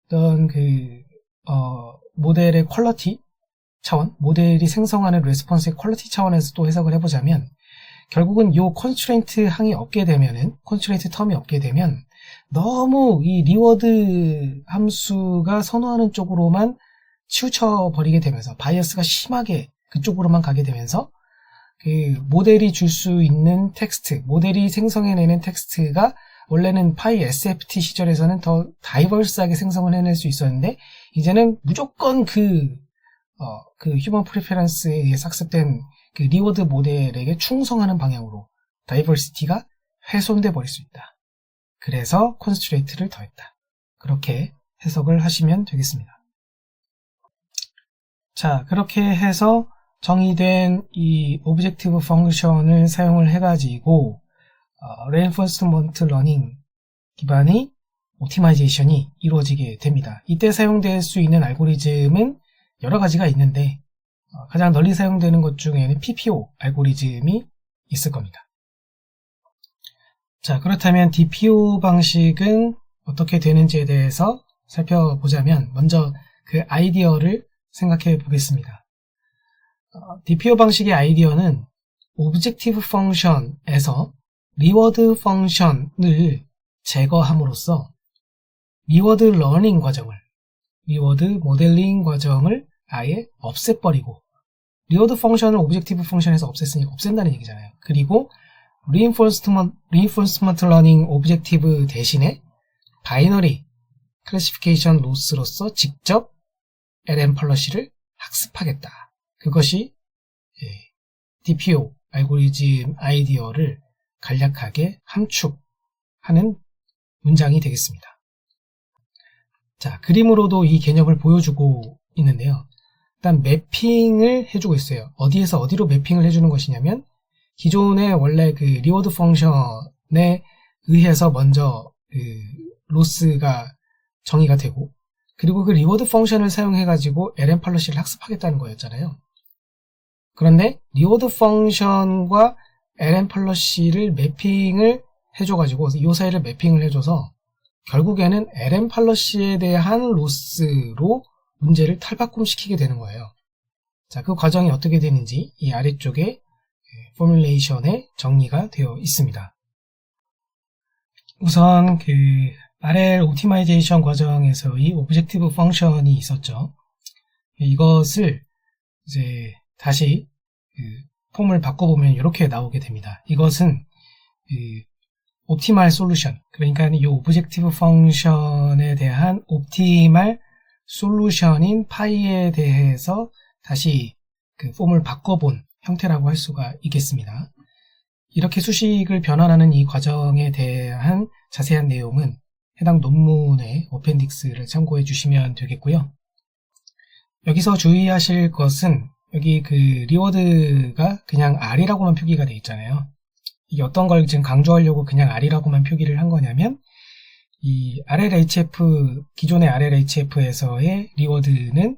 어떤 모델의 퀄리티 차원, 모델이 생성하는 레스폰스의 퀄리티 차원에서 또 해석을 해보자면 결국은 요 컨스트레인트 항이 없게 되면은 컨스트레인트 텀이 없게 되면 너무 이 리워드 함수가 선호하는 쪽으로만 치우쳐 버리게 되면서 바이어스가 심하게 그쪽으로만 가게 되면서 그 모델이 줄 수 있는 텍스트, 모델이 생성해내는 텍스트가 원래는 파이 SFT 시절에서는 더 다이버스하게 생성을 해낼 수 있었는데 이제는 무조건 그 휴먼 프리페런스에 의해 학습된 그 리워드 모델에게 충성하는 방향으로 다이버시티가 훼손돼 버릴 수 있다. 그래서 컨스트레인트를 더했다. 그렇게 해석을 하시면 되겠습니다. 자, 그렇게 해서 정의된 이 오브젝티브 펑션을 사용을 해가지고 레인포스먼트 러닝 기반의 옵티마이제이션이 이루어지게 됩니다. 이때 사용될 수 있는 알고리즘은 여러 가지가 있는데 가장 널리 사용되는 것 중에는 PPO 알고리즘이 있을 겁니다. 자, 그렇다면 DPO 방식은 어떻게 되는지에 대해서 살펴보자면 먼저 그 아이디어를 생각해 보겠습니다. DPO 방식의 아이디어는 오브젝티브 펑션에서 리워드 펑션을 제거함으로써 리워드 러닝 과정을, 리워드 모델링 과정을 아예 없애버리고 리워드 펑션을 오브젝티브 펑션에서 없앴으니까 없앤다는 얘기잖아요. 그리고 reinforcement learning 오브젝티브 대신에 바이너리 클래시피케이션 로스로서 직접 LM-를 학습하겠다. 그것이 DPO 알고리즘 아이디어를 간략하게 함축하는 문장이 되겠습니다. 자, 그림으로도 이 개념을 보여주고 있는데요. 일단 매핑을 해주고 있어요. 어디에서 어디로 매핑을 해주는 것이냐면 기존의 원래 그 리워드 펑션에 의해서 먼저 그 로스가 정의가 되고 그리고 그 리워드 펑션을 사용해가지고 LM-를 학습하겠다는 거였잖아요. 그런데 리워드 펑션과 LM-를 매핑을 해줘가지고 이 사이를 매핑을 해줘서 결국에는 LM-에 대한 로스로 문제를 탈바꿈시키게 되는 거예요. 자, 그 과정이 어떻게 되는지 이 아래쪽에 포뮬레이션에 정리가 되어 있습니다. 우선 그 RL 옵티마이제이션 과정에서의 오브젝티브 펑션이 있었죠. 이것을 이제 다시 그 폼을 바꿔보면 이렇게 나오게 됩니다. 이것은 그 옵티말 솔루션, 그러니까 이 오브젝티브 펑션에 대한 옵티말 솔루션인 파이에 대해서 다시 그 폼을 바꿔본 형태라고 할 수가 있겠습니다. 이렇게 수식을 변환하는 이 과정에 대한 자세한 내용은 해당 논문의 어펜딕스를 참고해 주시면 되겠고요. 여기서 주의하실 것은 여기 그 리워드가 그냥 R이라고만 표기가 되어 있잖아요. 이게 어떤 걸 지금 강조하려고 그냥 R이라고만 표기를 한 거냐면 이 RLHF, 기존의 RLHF에서의 리워드는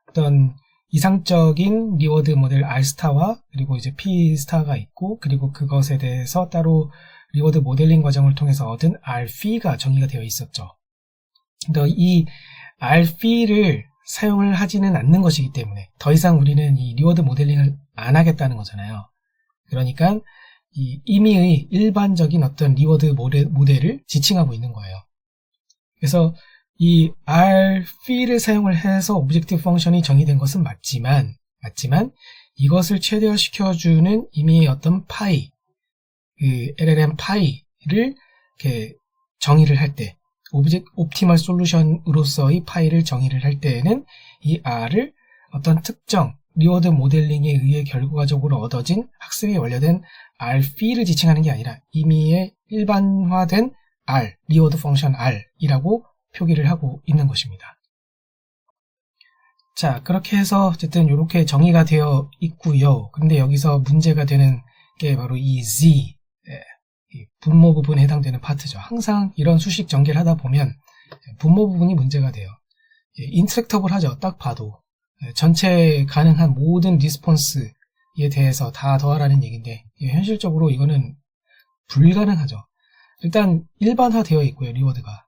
어떤 이상적인 리워드 모델 R스타와 그리고 이제 P스타가 있고 그리고 그것에 대해서 따로 리워드 모델링 과정을 통해서 얻은 Rp가 정의가 되어 있었죠. 근데 이 Rp를 사용을 하지는 않는 것이기 때문에 더 이상 우리는 이 리워드 모델링을 안 하겠다는 거잖아요. 그러니까 이 임의의 일반적인 어떤 리워드 모델을 지칭하고 있는 거예요. 그래서 이 Rp를 사용을 해서 오브젝티브 펑션이 정의된 것은 맞지만 이것을 최대화시켜주는 임의의 어떤 파이, 그 LLM 파이를 이렇게 정의를 할 때, 옵티멀 솔루션으로서의 파이를 정의를 할 때에는 이 R을 어떤 특정 리워드 모델링에 의해 결과적으로 얻어진 학습이 완료된 Rp를 지칭하는 게 아니라 임의의 일반화된 R, 리워드 펑션 R이라고 표기를 하고 있는 것입니다. 자, 그렇게 해서 어쨌든 이렇게 정의가 되어 있고요. 근데 여기서 문제가 되는 게 바로 이 Z, 이 분모 부분에 해당되는 파트죠. 항상 이런 수식 전개를 하다 보면 분모 부분이 문제가 돼요. 인트랙터블 하죠. 딱 봐도. 전체 가능한 모든 리스폰스에 대해서 다 더하라는 얘기인데 현실적으로 이거는 불가능하죠. 일단 일반화되어 있고요. 리워드가.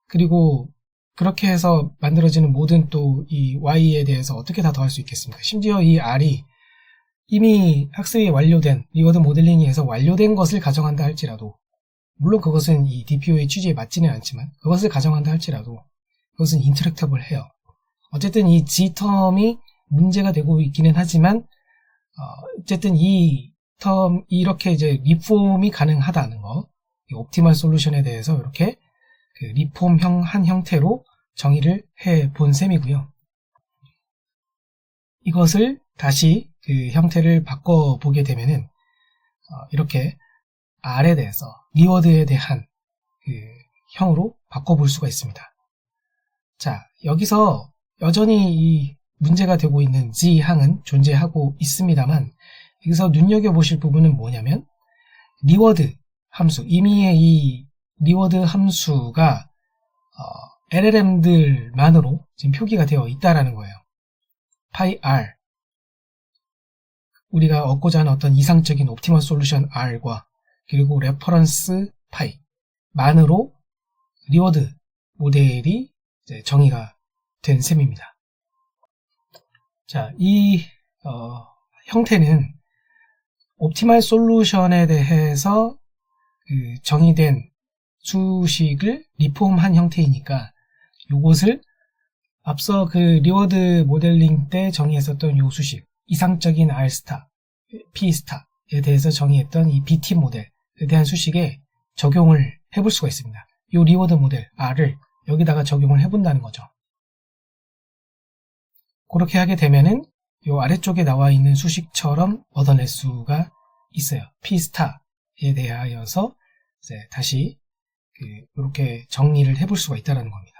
그리고 그렇게 해서 만들어지는 모든 또 이 Y에 대해서 어떻게 다 더할 수 있겠습니까? 심지어 이 R이 이미 학습이 완료된 리워드 모델링에서 완료된 것을 가정한다 할지라도, 물론 그것은 이 DPO의 취지에 맞지는 않지만 그것을 가정한다 할지라도 그것은 인터랙터블 해요. 어쨌든 이 G텀이 문제가 되고 있기는 하지만 어쨌든 이 텀 이렇게 이제 리폼이 가능하다는 거, 이 옵티멀 솔루션에 대해서 이렇게 그 리폼형 한 형태로 정의를 해 본 셈이고요. 이것을 다시 그 형태를 바꿔보게 되면은 이렇게 R에 대해서 리워드에 대한 그 형으로 바꿔볼 수가 있습니다. 자, 여기서 여전히 이 문제가 되고 있는 G 항은 존재하고 있습니다만, 여기서 눈여겨보실 부분은 뭐냐면 리워드 함수, 이미의 이 리워드 함수가 LLM들만으로 지금 표기가 되어 있다라는 거예요. PyR, 우리가 얻고자 하는 어떤 이상적인 옵티멀 솔루션 R과 그리고 레퍼런스 파이만으로 리워드 모델이 이제 정의가 된 셈입니다. 자, 이 형태는 옵티멀 솔루션에 대해서 그 정의된 수식을 리폼한 형태이니까 요것을 앞서 그 리워드 모델링 때 정의했었던 요 수식, 이상적인 R 스타, P 스타에 대해서 정의했던 이 BT 모델에 대한 수식에 적용을 해볼 수가 있습니다. 요 리워드 모델 R을 여기다가 적용을 해본다는 거죠. 그렇게 하게 되면은 요 아래쪽에 나와 있는 수식처럼 얻어낼 수가 있어요. P 스타에 대하여서 이제 다시 이렇게 정리를 해볼 수가 있다는 겁니다.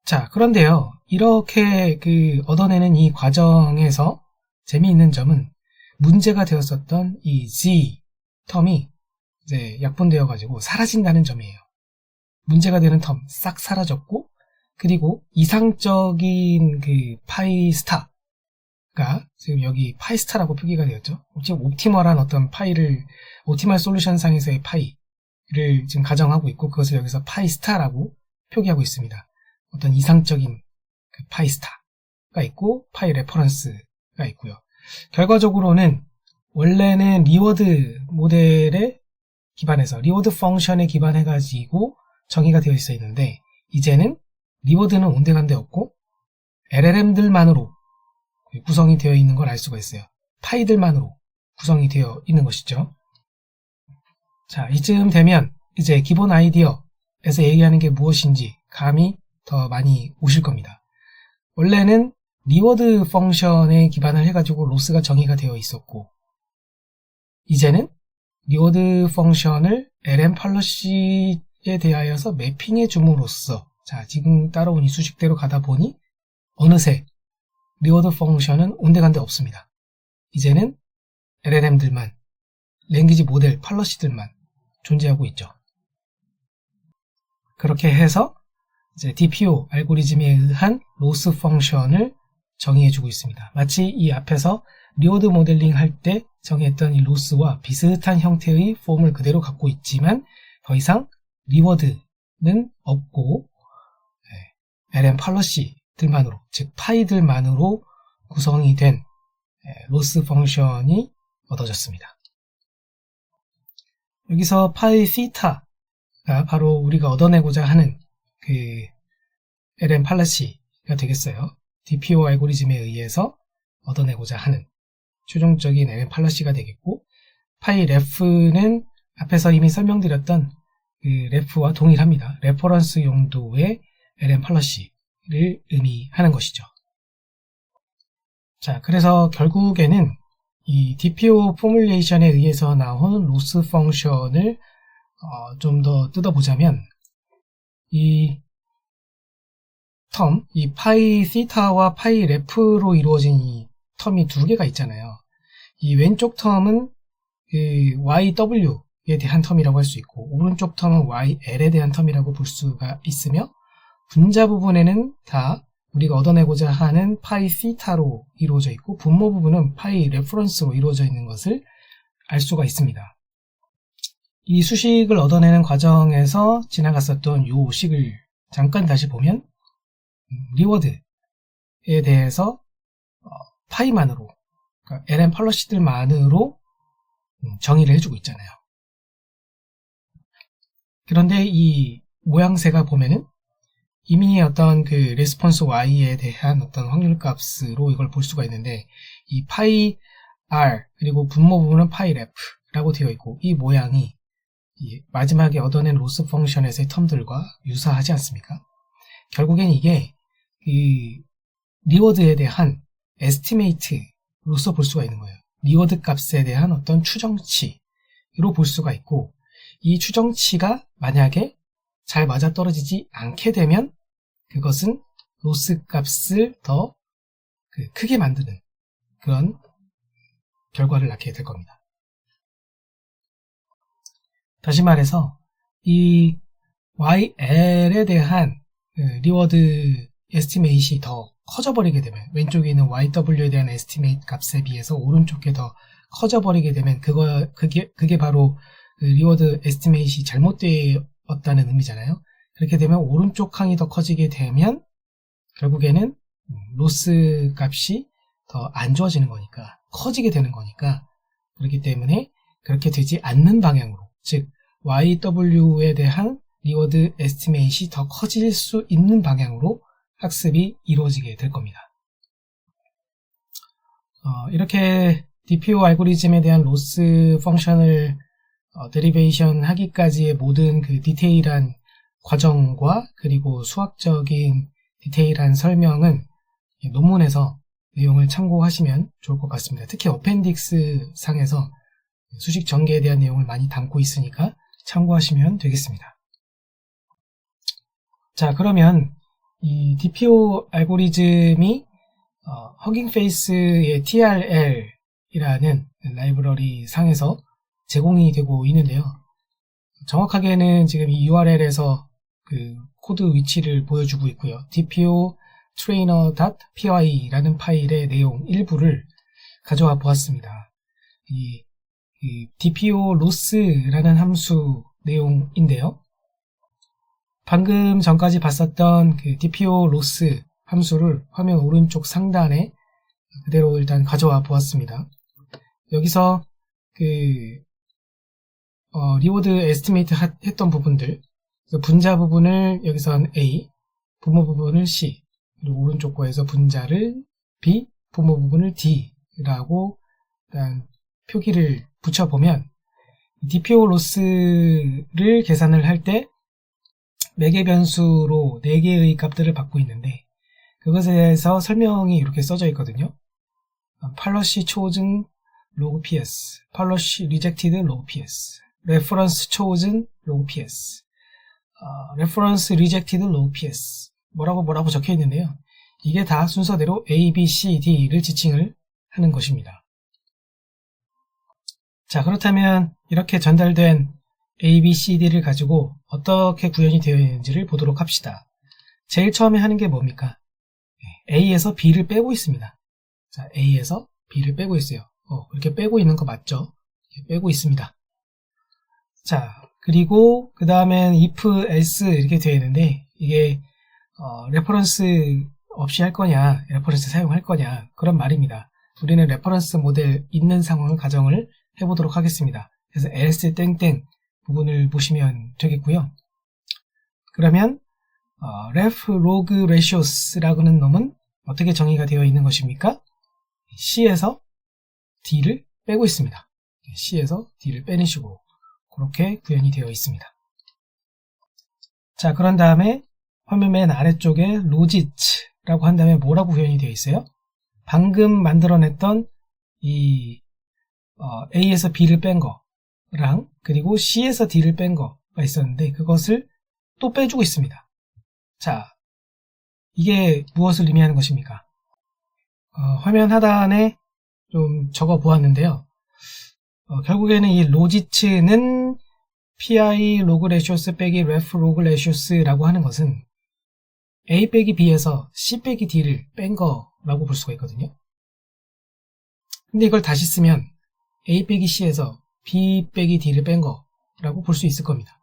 자, 그런데요, 이렇게 얻어내는 이 과정에서 재미있는 점은 문제가 되었었던 이 G 텀이 이제 약분되어 가지고 사라진다는 점이에요. 문제가 되는 텀 싹 사라졌고, 그리고 이상적인 그 파이 스타가 지금 여기 파이 스타라고 표기가 되었죠. 지금 옵티멀한 어떤 파이를, 옵티멀 솔루션 상에서의 파이를 지금 가정하고 있고, 그것을 여기서 파이 스타라고 표기하고 있습니다. 어떤 이상적인 그 파이 스타가 있고 파이 레퍼런스가 있고요. 결과적으로는 원래는 리워드 모델에 기반해서 리워드 펑션에 기반해 가지고 정의가 되어 있어 있는데, 이제는 리워드는 온데간데 없고 LLM들만으로 구성이 되어 있는 걸 알 수가 있어요. 파이들만으로 구성이 되어 있는 것이죠. 자, 이쯤 되면 이제 기본 아이디어에서 얘기하는 게 무엇인지 감이 더 많이 오실 겁니다. 원래는 리워드 펑션에 기반을 해가지고 로스가 정의가 되어 있었고, 이제는 리워드 펑션을 lm 팔러시에 대하여서 매핑해 줌으로써, 자, 지금 따라온 이 수식대로 가다 보니 어느새 리워드 펑션은 온데간데 없습니다. 이제는 LLM들만, 랭귀지 모델 팔러시들만 존재하고 있죠. 그렇게 해서 이제 DPO 알고리즘에 의한 로스 펑션을 정의해주고 있습니다. 마치 이 앞에서 리워드 모델링 할 때 정의했던 이 로스와 비슷한 형태의 폼을 그대로 갖고 있지만 더 이상 리워드는 없고 LM 팔러시들만으로, 즉 파이들만으로 구성이 된 로스 펑션이 얻어졌습니다. 여기서 파이 시타가 바로 우리가 얻어내고자 하는 그 LM 팔러시가 되겠어요. DPO 알고리즘에 의해서 얻어내고자 하는 최종적인 LM 팔러시가 되겠고, 파이 레프는 앞에서 이미 설명드렸던 그 레프와 동일합니다. 레퍼런스 용도의 LM 팔러시를 의미하는 것이죠. 자, 그래서 결국에는 이 DPO 포뮬레이션에 의해서 나온 로스 펑션을 좀 더 뜯어보자면, 이 텀, 이 파이 시타와 파이 레프로 이루어진 이 텀이 두 개가 있잖아요. 이 왼쪽 텀은 그 YW에 대한 텀이라고 할 수 있고, 오른쪽 텀은 YL에 대한 텀이라고 볼 수가 있으며, 분자 부분에는 다 우리가 얻어내고자 하는 파이 시타로 이루어져 있고 분모 부분은 파이 레퍼런스로 이루어져 있는 것을 알 수가 있습니다. 이 수식을 얻어내는 과정에서 지나갔었던 이 식을 잠깐 다시 보면 리워드에 대해서 파이만으로 그러니까 ln 팔러시들만으로 정의를 해주고 있잖아요. 그런데 이 모양새가 보면은 이미 어떤 그 레스폰스 y에 대한 어떤 확률값으로 이걸 볼 수가 있는데 이 파이 r 그리고 분모 부분은 파이 랩라고 되어 있고 이 모양이 이 마지막에 얻어낸 로스 펑션에서의 텀들과 유사하지 않습니까? 결국엔 이게 이 리워드에 대한 에스티메이트로서 볼 수가 있는 거예요. 리워드 값에 대한 어떤 추정치로 볼 수가 있고 이 추정치가 만약에 잘 맞아떨어지지 않게 되면 그것은 로스 값을 더 크게 만드는 그런 결과를 낳게 될 겁니다. 다시 말해서 이 YL에 대한 리워드 에스티메이트이 더 커져버리게 되면 왼쪽에 있는 YW에 대한 에스티메이트 값에 비해서 오른쪽에 더 커져버리게 되면 그게 바로 리워드 에스티메이트이 잘못되었다는 의미잖아요. 그렇게 되면 오른쪽 항이 더 커지게 되면 결국에는 로스 값이 더 안 좋아지는 거니까 커지게 되는 거니까 그렇기 때문에 그렇게 되지 않는 방향으로 즉 YW에 대한 리워드 에스티메이트이 더 커질 수 있는 방향으로 학습이 이루어지게 될 겁니다. 이렇게 DPO 알고리즘에 대한 로스 펑션을 데리베이션 하기까지의 모든 그 디테일한 과정과 그리고 수학적인 디테일한 설명은 논문에서 내용을 참고하시면 좋을 것 같습니다. 특히 어펜딕스 상에서 수식 전개에 대한 내용을 많이 담고 있으니까 참고하시면 되겠습니다. 자, 그러면 이 DPO 알고리즘이 허깅 페이스의 TRL이라는 라이브러리 상에서 제공이 되고 있는데요. 정확하게는 지금 이 URL에서 그 코드 위치를 보여주고 있고요. dpo trainer.py라는 파일의 내용 일부를 가져와 보았습니다. 이 dpo loss라는 함수 내용인데요. 방금 전까지 봤었던 그 dpo loss 함수를 화면 오른쪽 상단에 그대로 일단 가져와 보았습니다. 여기서 리워드 에스티메이트 했던 부분들, 분자 부분을 여기선 A, 분모 부분을 C, 그리고 오른쪽 거에서 분자를 B, 분모 부분을 D라고 일단 표기를 붙여보면 DPO 로스를 계산을 할 때 매개 변수로 4개의 값들을 받고 있는데 그것에 대해서 설명이 이렇게 써져 있거든요. 팔러시 초즌 log ps, 팔러시 리젝티드 log ps, 레퍼런스 초즌 log ps, 레퍼런스 리젝티드 log ps 뭐라고 적혀 있는데요. 이게 다 순서대로 A, B, C, D를 지칭을 하는 것입니다. 자, 그렇다면 이렇게 전달된 A, B, C, D를 가지고 어떻게 구현이 되어 있는지를 보도록 합시다. 제일 처음에 하는 게 뭡니까? A에서 B를 빼고 있습니다. 자, A에서 B를 빼고 있어요. 이렇게 빼고 있는 거 맞죠? 빼고 있습니다. 자, 그리고 그 다음엔 if, else 이렇게 되어 있는데 이게 레퍼런스 없이 할 거냐, 레퍼런스 사용할 거냐 그런 말입니다. 우리는 레퍼런스 모델 있는 상황을 가정을 해보도록 하겠습니다. 그래서 else 땡땡 부분을 보시면 되겠고요. 그러면 ref log ratios라고는 놈은 어떻게 정의가 되어 있는 것입니까? C에서 D를 빼고 있습니다. C에서 D를 빼는 식으로 그렇게 구현이 되어 있습니다. 자, 그런 다음에 화면 맨 아래쪽에 logit라고 한 다음에 뭐라고 구현이 되어 있어요? 방금 만들어냈던 이 A에서 B를 뺀 거랑 그리고 C에서 D를 뺀 거가 있었는데 그것을 또 빼주고 있습니다. 자, 이게 무엇을 의미하는 것입니까? 화면 하단에 좀 적어 보았는데요. 결국에는 이 logit는 pi log ratios 빼기 ref log ratios라고 하는 것은 A 빼기 B에서 C 빼기 D를 뺀 거라고 볼 수가 있거든요. 근데 이걸 다시 쓰면 A 빼기 C에서 B 빼기 D를 뺀 거라고 볼 수 있을 겁니다.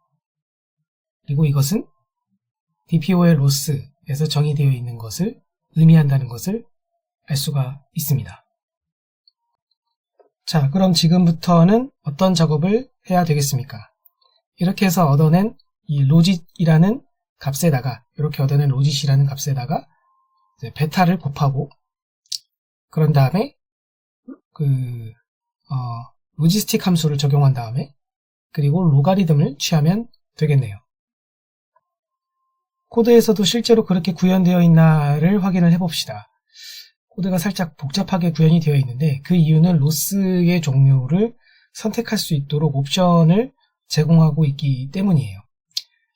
그리고 이것은 DPO의 로스에서 정의되어 있는 것을 의미한다는 것을 알 수가 있습니다. 자, 그럼 지금부터는 어떤 작업을 해야 되겠습니까? 이렇게 해서 얻어낸 이 로짓이라는 값에다가, 이렇게 얻어낸 로짓이라는 값에다가 이제 베타를 곱하고, 그런 다음에 로지스틱 함수를 적용한 다음에, 그리고 로가리즘을 취하면 되겠네요. 코드에서도 실제로 그렇게 구현되어 있나를 확인을 해봅시다. 코드가 살짝 복잡하게 구현이 되어 있는데, 그 이유는 로스의 종류를 선택할 수 있도록 옵션을 제공하고 있기 때문이에요.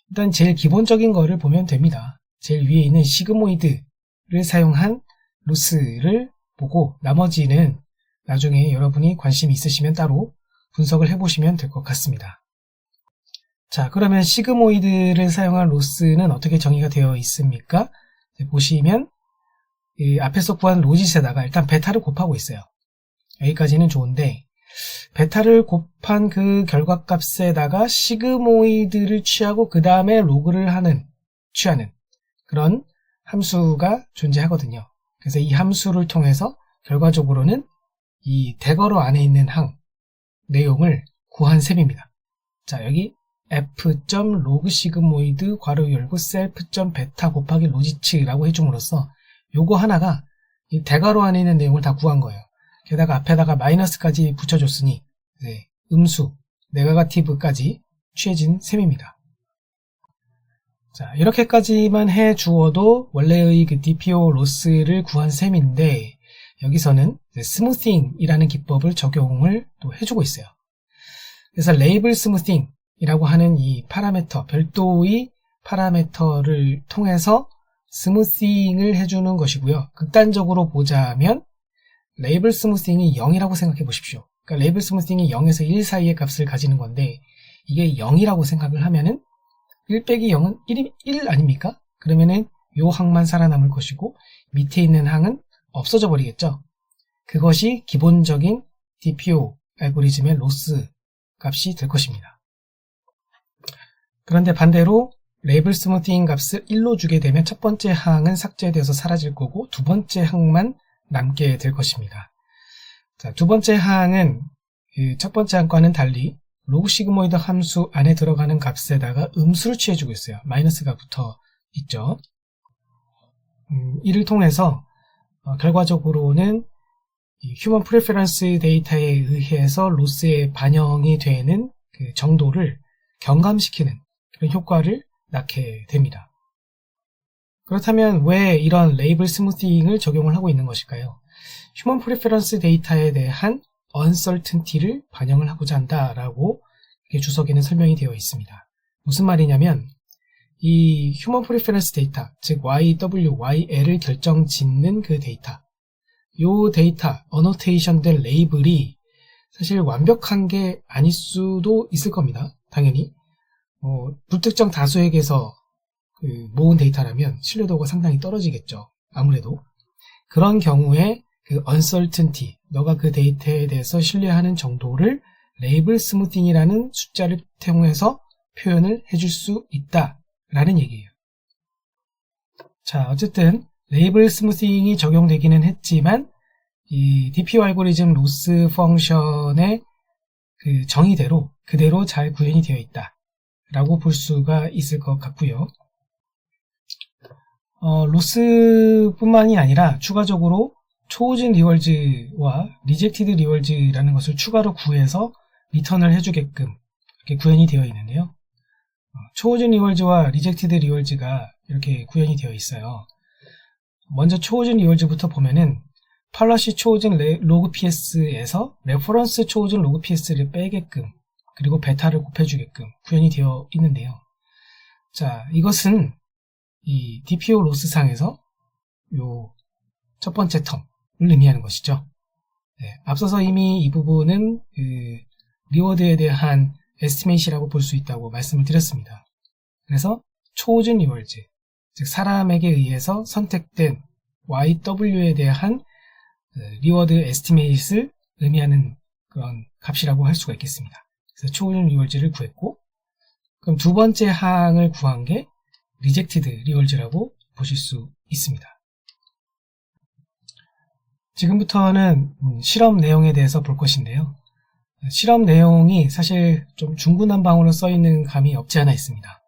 일단 제일 기본적인 거를 보면 됩니다. 제일 위에 있는 시그모이드를 사용한 로스를 보고, 나머지는 나중에 여러분이 관심이 있으시면 따로 분석을 해보시면 될 것 같습니다. 자, 그러면 시그모이드를 사용한 로스는 어떻게 정의가 되어 있습니까? 보시면 앞에서 구한 로짓에다가 일단 베타를 곱하고 있어요. 여기까지는 좋은데, 베타를 곱한 그 결과값에다가 시그모이드를 취하고 그 다음에 로그를 취하는 그런 함수가 존재하거든요. 그래서 이 함수를 통해서 결과적으로는 이 대괄호 안에 있는 항 내용을 구한 셈입니다. 자, 여기 f.log 시그모이드 괄호 열고 self.beta 곱하기 로지츠라고 해줌으로써 요거 하나가 이 대괄호 안에 있는 내용을 다 구한 거예요. 게다가 앞에다가 마이너스까지 붙여줬으니 이제 음수, 네거티브까지 취해진 셈입니다. 자, 이렇게까지만 해 주어도 원래의 그 DPO 로스를 구한 셈인데, 여기서는 스무싱이라는 기법을 적용을 또 해주고 있어요. 그래서 레이블 스무싱이라고 하는 이 파라미터, 별도의 파라미터를 통해서 스무싱을 해주는 것이고요. 극단적으로 보자면 레이블 스무싱이 0이라고 생각해 보십시오. 그러니까 레이블 스무싱이 0에서 1 사이의 값을 가지는 건데, 이게 0이라고 생각을 하면은 1 빼기 0은 1 아닙니까? 그러면은 요 항만 살아남을 것이고 밑에 있는 항은 없어져 버리겠죠. 그것이 기본적인 DPO 알고리즘의 로스 값이 될 것입니다. 그런데 반대로 레이블 스무싱 값을 1로 주게 되면 첫 번째 항은 삭제돼서 사라질 거고 두 번째 항만 남게 될 것입니다. 자, 두 번째 항은 첫 번째 항과는 달리 로그 시그모이드 함수 안에 들어가는 값에다가 음수를 취해주고 있어요. 마이너스가 붙어 있죠. 이를 통해서 결과적으로는 휴먼 프레퍼런스 데이터에 의해서 로스에 반영이 되는 그 정도를 경감시키는 그런 효과를 낳게 됩니다. 그렇다면 왜 이런 레이블 스무싱을 적용을 하고 있는 것일까요? 휴먼 프레퍼런스 데이터에 대한 uncertainty를 반영을 하고자 한다라고 주석에는 설명이 되어 있습니다. 무슨 말이냐면 이 휴먼 프레퍼런스 데이터, 즉 YW, YL을 결정짓는 그 데이터, 요 데이터, 어노테이션 된 레이블이 사실 완벽한 게 아닐 수도 있을 겁니다. 당연히 불특정 다수에게서 모은 데이터라면 신뢰도가 상당히 떨어지겠죠. 아무래도 그런 경우에 그 uncertainty, 너가 그 데이터에 대해서 신뢰하는 정도를 레이블 스무싱이라는 숫자를 통해서 표현을 해줄 수 있다라는 얘기예요. 자, 어쨌든 레이블 스무싱이 적용되기는 했지만 이 DPO 알고리즘 로스 펑션의 그 정의대로 그대로 잘 구현이 되어 있다라고 볼 수가 있을 것 같고요. 로스뿐만이 아니라 추가적으로 초우진 리월즈와 리젝티드 리월즈라는 것을 추가로 구해서 리턴을 해주게끔 이렇게 구현이 되어 있는데요. 초우진 리월즈와 리젝티드 리월즈가 이렇게 구현이 되어 있어요. 먼저 초우진 리월즈부터 보면은 팔러시 초우진 로그 PS에서 레퍼런스 초우진 로그 PS를 빼게끔 그리고 베타를 곱해주게끔 구현이 되어 있는데요. 자, 이것은 이 DPO 로스상에서 요 첫 번째 텀을 의미하는 것이죠. 네, 앞서서 이미 이 부분은 리워드에 대한 에스티메이시라고 볼 수 있다고 말씀을 드렸습니다. 그래서 초우진 리월즈, 즉 사람에게 의해서 선택된 YW에 대한 리워드 에스티메이트를 의미하는 그런 값이라고 할 수가 있겠습니다. 그래서 초기준 리월즈를 구했고, 그럼 두 번째 항을 구한 게 리젝티드 리월즈라고 보실 수 있습니다. 지금부터는 실험 내용에 대해서 볼 것인데요. 실험 내용이 사실 좀 중구난방으로 써있는 감이 없지 않아 있습니다.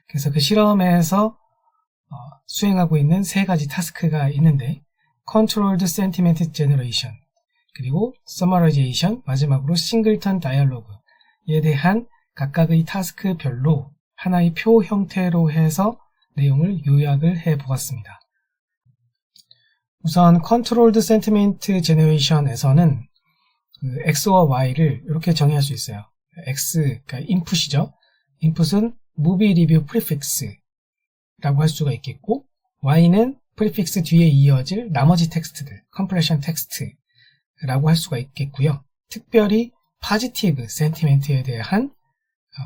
그래서 그 실험에서 수행하고 있는 세 가지 타스크가 있는데, Controlled Sentiment Generation, 그리고 Summarization, 마지막으로 Singleton Dialogue에 대한 각각의 타스크별로 하나의 표 형태로 해서 내용을 요약을 해 보았습니다. 우선 Controlled Sentiment Generation에서는 X와 Y를 이렇게 정의할 수 있어요. X, 그러니까 input이죠. input은 movie review prefix라고 할 수가 있겠고, Y는 prefix 뒤에 이어질 나머지 텍스트들, compression text라고 할 수가 있겠고요. 특별히 positive sentiment에 대한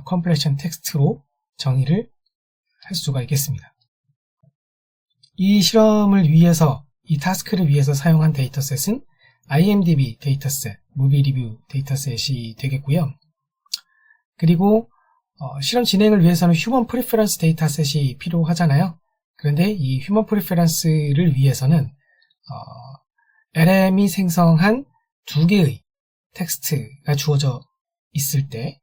compression text로 정의를 할 수가 있겠습니다. 이 실험을 위해서, 이 타스크를 위해서 사용한 데이터셋은 IMDb 데이터셋, 무비 리뷰 데이터셋이 되겠고요. 그리고 실험 진행을 위해서는 휴먼 프리퍼런스 데이터셋이 필요하잖아요. 그런데 이 휴먼 프리퍼런스를 위해서는 LM이 생성한 두 개의 텍스트가 주어져 있을 때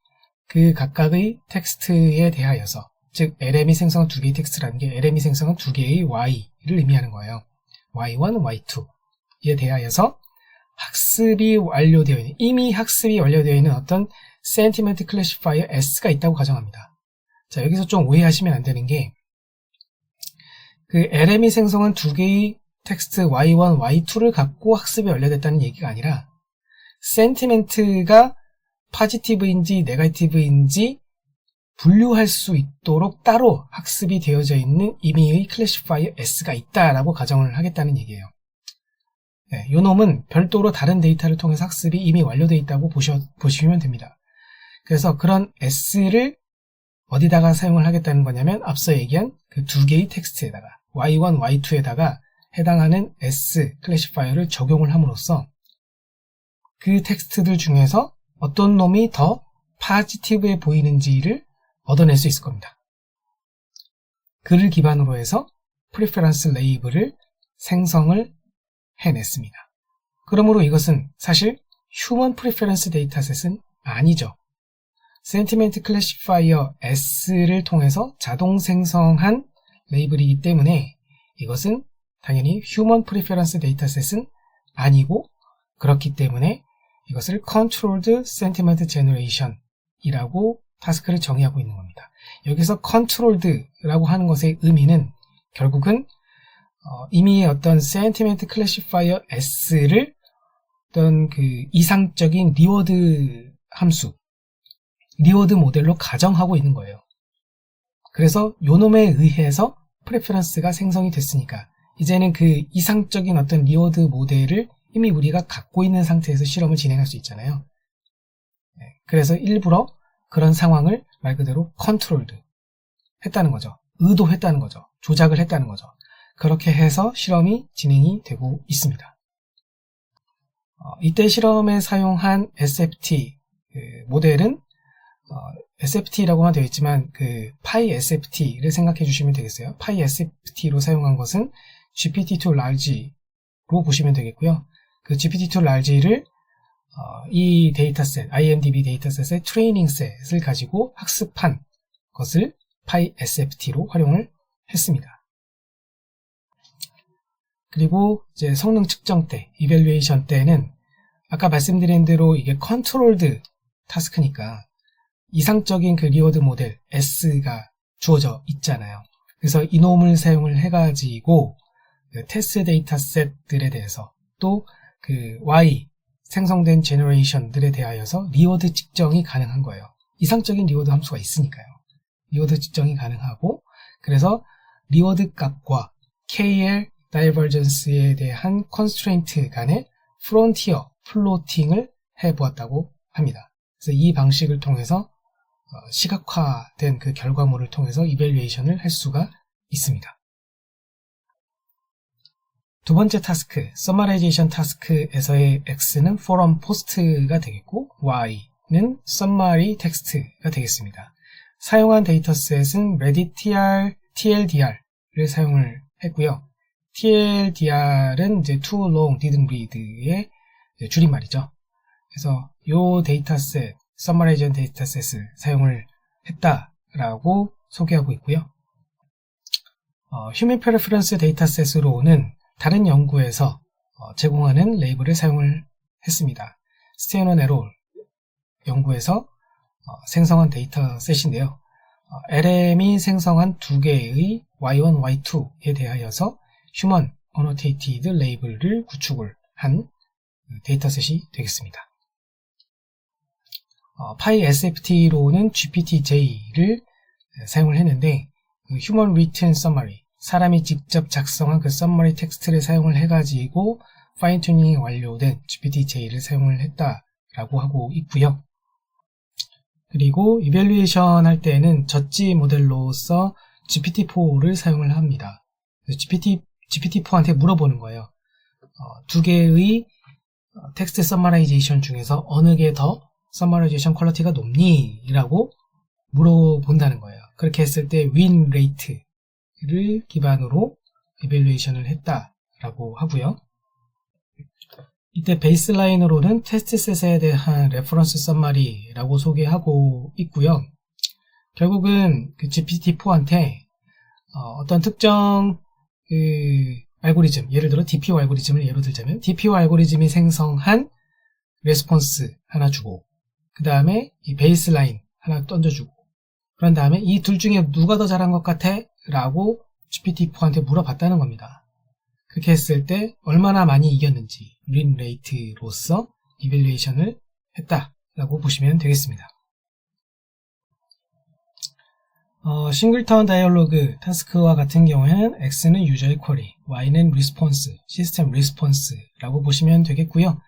그 각각의 텍스트에 대하여서, 즉 LM이 생성한 두 개의 텍스트라는 게 LM이 생성한 두 개의 Y를 의미하는 거예요. Y1, Y2에 대하여서 학습이 완료되어 있는, 이미 학습이 완료되어 있는 어떤 센티멘트 클래시파이어 S가 있다고 가정합니다. 자, 여기서 좀 오해하시면 안 되는 게, 그 LM이 생성한 두 개의 텍스트 Y1, Y2를 갖고 학습이 완료됐다는 얘기가 아니라, 센티멘트가 포지티브인지 네거티브인지 분류할 수 있도록 따로 학습이 되어져 있는 임의의 클래시파이어 S가 있다라고 가정을 하겠다는 얘기예요. 네, 요 놈은 별도로 다른 데이터를 통해서 학습이 이미 완료되어 있다고 보시면 됩니다. 그래서 그런 S를 어디다가 사용을 하겠다는 거냐면, 앞서 얘기한 그 두 개의 텍스트에다가 Y1, Y2에다가 해당하는 S 클래시파이어를 적용을 함으로써 그 텍스트들 중에서 어떤 놈이 더 포지티브해 보이는지를 얻어낼 수 있을 겁니다. 그를 기반으로 해서 프리퍼런스 레이블을 생성을 해냈습니다. 그러므로 이것은 사실 휴먼 프리퍼런스 데이터셋은 아니죠. 센티멘트 클래시파이어 S를 통해서 자동 생성한 레이블이기 때문에 이것은 당연히 휴먼 프리퍼런스 데이터셋은 아니고, 그렇기 때문에 이것을 Controlled Sentiment Generation 이라고 타스크를 정의하고 있는 겁니다. 여기서 Controlled라고 하는 것의 의미는 결국은 이미 어떤 Sentiment Classifier S를 어떤 그 이상적인 리워드 함수, 리워드 모델로 가정하고 있는 거예요. 그래서 요놈에 의해서 프레퍼런스가 생성이 됐으니까 이제는 그 이상적인 어떤 리워드 모델을 이미 우리가 갖고 있는 상태에서 실험을 진행할 수 있잖아요. 그래서 일부러 그런 상황을 말 그대로 컨트롤드 했다는 거죠. 의도했다는 거죠. 조작을 했다는 거죠. 그렇게 해서 실험이 진행이 되고 있습니다. 이때 실험에 사용한 SFT 모델은 SFT라고만 되어 있지만 그 PySFT를 생각해 주시면 되겠어요. PySFT로 사용한 것은 GPT-2 Large로 보시면 되겠고요. 그 GPT-2 Large를 이 데이터셋, IMDb 데이터셋의 트레이닝 셋을 가지고 학습한 것을 PySFT로 활용을 했습니다. 그리고 이제 성능 측정 때, 이밸류에이션 때는 아까 말씀드린 대로 이게 컨트롤드 타스크니까 이상적인 그 리워드 모델 S가 주어져 있잖아요. 그래서 이놈을 사용을 해가지고 그 테스트 데이터셋들에 대해서 또 그 Y 생성된 제너레이션들에 대하여서 리워드 측정이 가능한 거예요. 이상적인 리워드 함수가 있으니까요. 리워드 측정이 가능하고, 그래서 리워드 값과 KL 다이버전스에 대한 컨스트레인트 간의 프론티어 플로팅을 해보았다고 합니다. 그래서 이 방식을 통해서 시각화된 그 결과물을 통해서 이밸류에이션을 할 수가 있습니다. 두 번째 타스크, Summarization 타스크에서의 X는 forum post가 되겠고 Y는 summary text가 되겠습니다. 사용한 데이터셋은 Reddit TLDR을 사용을 했고요. TLDR은 이제 Too Long Didn't Read의 줄임말이죠. 그래서 이 데이터셋, Summarization 데이터셋을 사용을 했다라고 소개하고 있고요. Human Preference 데이터셋으로는 다른 연구에서 제공하는 레이블을 사용을 했습니다. 스테이너 네롤 연구에서 생성한 데이터셋인데요. LM이 생성한 두 개의 Y1, Y2에 대하여서 Human Annotated 레이블을 구축을 한 데이터셋이 되겠습니다. PySFT로는 GPTJ를 사용을 했는데 Human Written Summary, 사람이 직접 작성한 그 summary 텍스트를 사용을 해가지고 파인 튜닝이 완료된 GPTJ를 사용을 했다라고 하고 있고요. 그리고 이밸류에이션 할 때는 젖지 모델로서 GPT-4를 사용을 합니다. GPT-4한테 물어보는 거예요. 두 개의 텍스트 서머라이제이션 중에서 어느 게 더 서머라이제이션 퀄리티가 높니? 라고 물어본다는 거예요. 그렇게 했을 때 win rate를 기반으로 이밸류에이션을 했다라고 하고요. 이때 베이스라인으로는 테스트셋에 대한 레퍼런스 썸마리라고 소개하고 있고요. 결국은 그 GPT-4한테 어떤 특정 알고리즘, 예를 들어 DPO 알고리즘을 예로 들자면 DPO 알고리즘이 생성한 레스폰스 하나 주고 그 다음에 이 베이스라인 하나 던져주고 그런 다음에 이 둘 중에 누가 더 잘한 것 같아? 라고 GPT-4한테 물어봤다는 겁니다. 그렇게 했을 때 얼마나 많이 이겼는지 win rate로서 이밸류에이션을 했다라고 보시면 되겠습니다. 싱글턴 다이얼로그 타스크와 같은 경우에는 X는 유저의 쿼리, Y는 리스폰스, 시스템 리스폰스라고 보시면 되겠고요.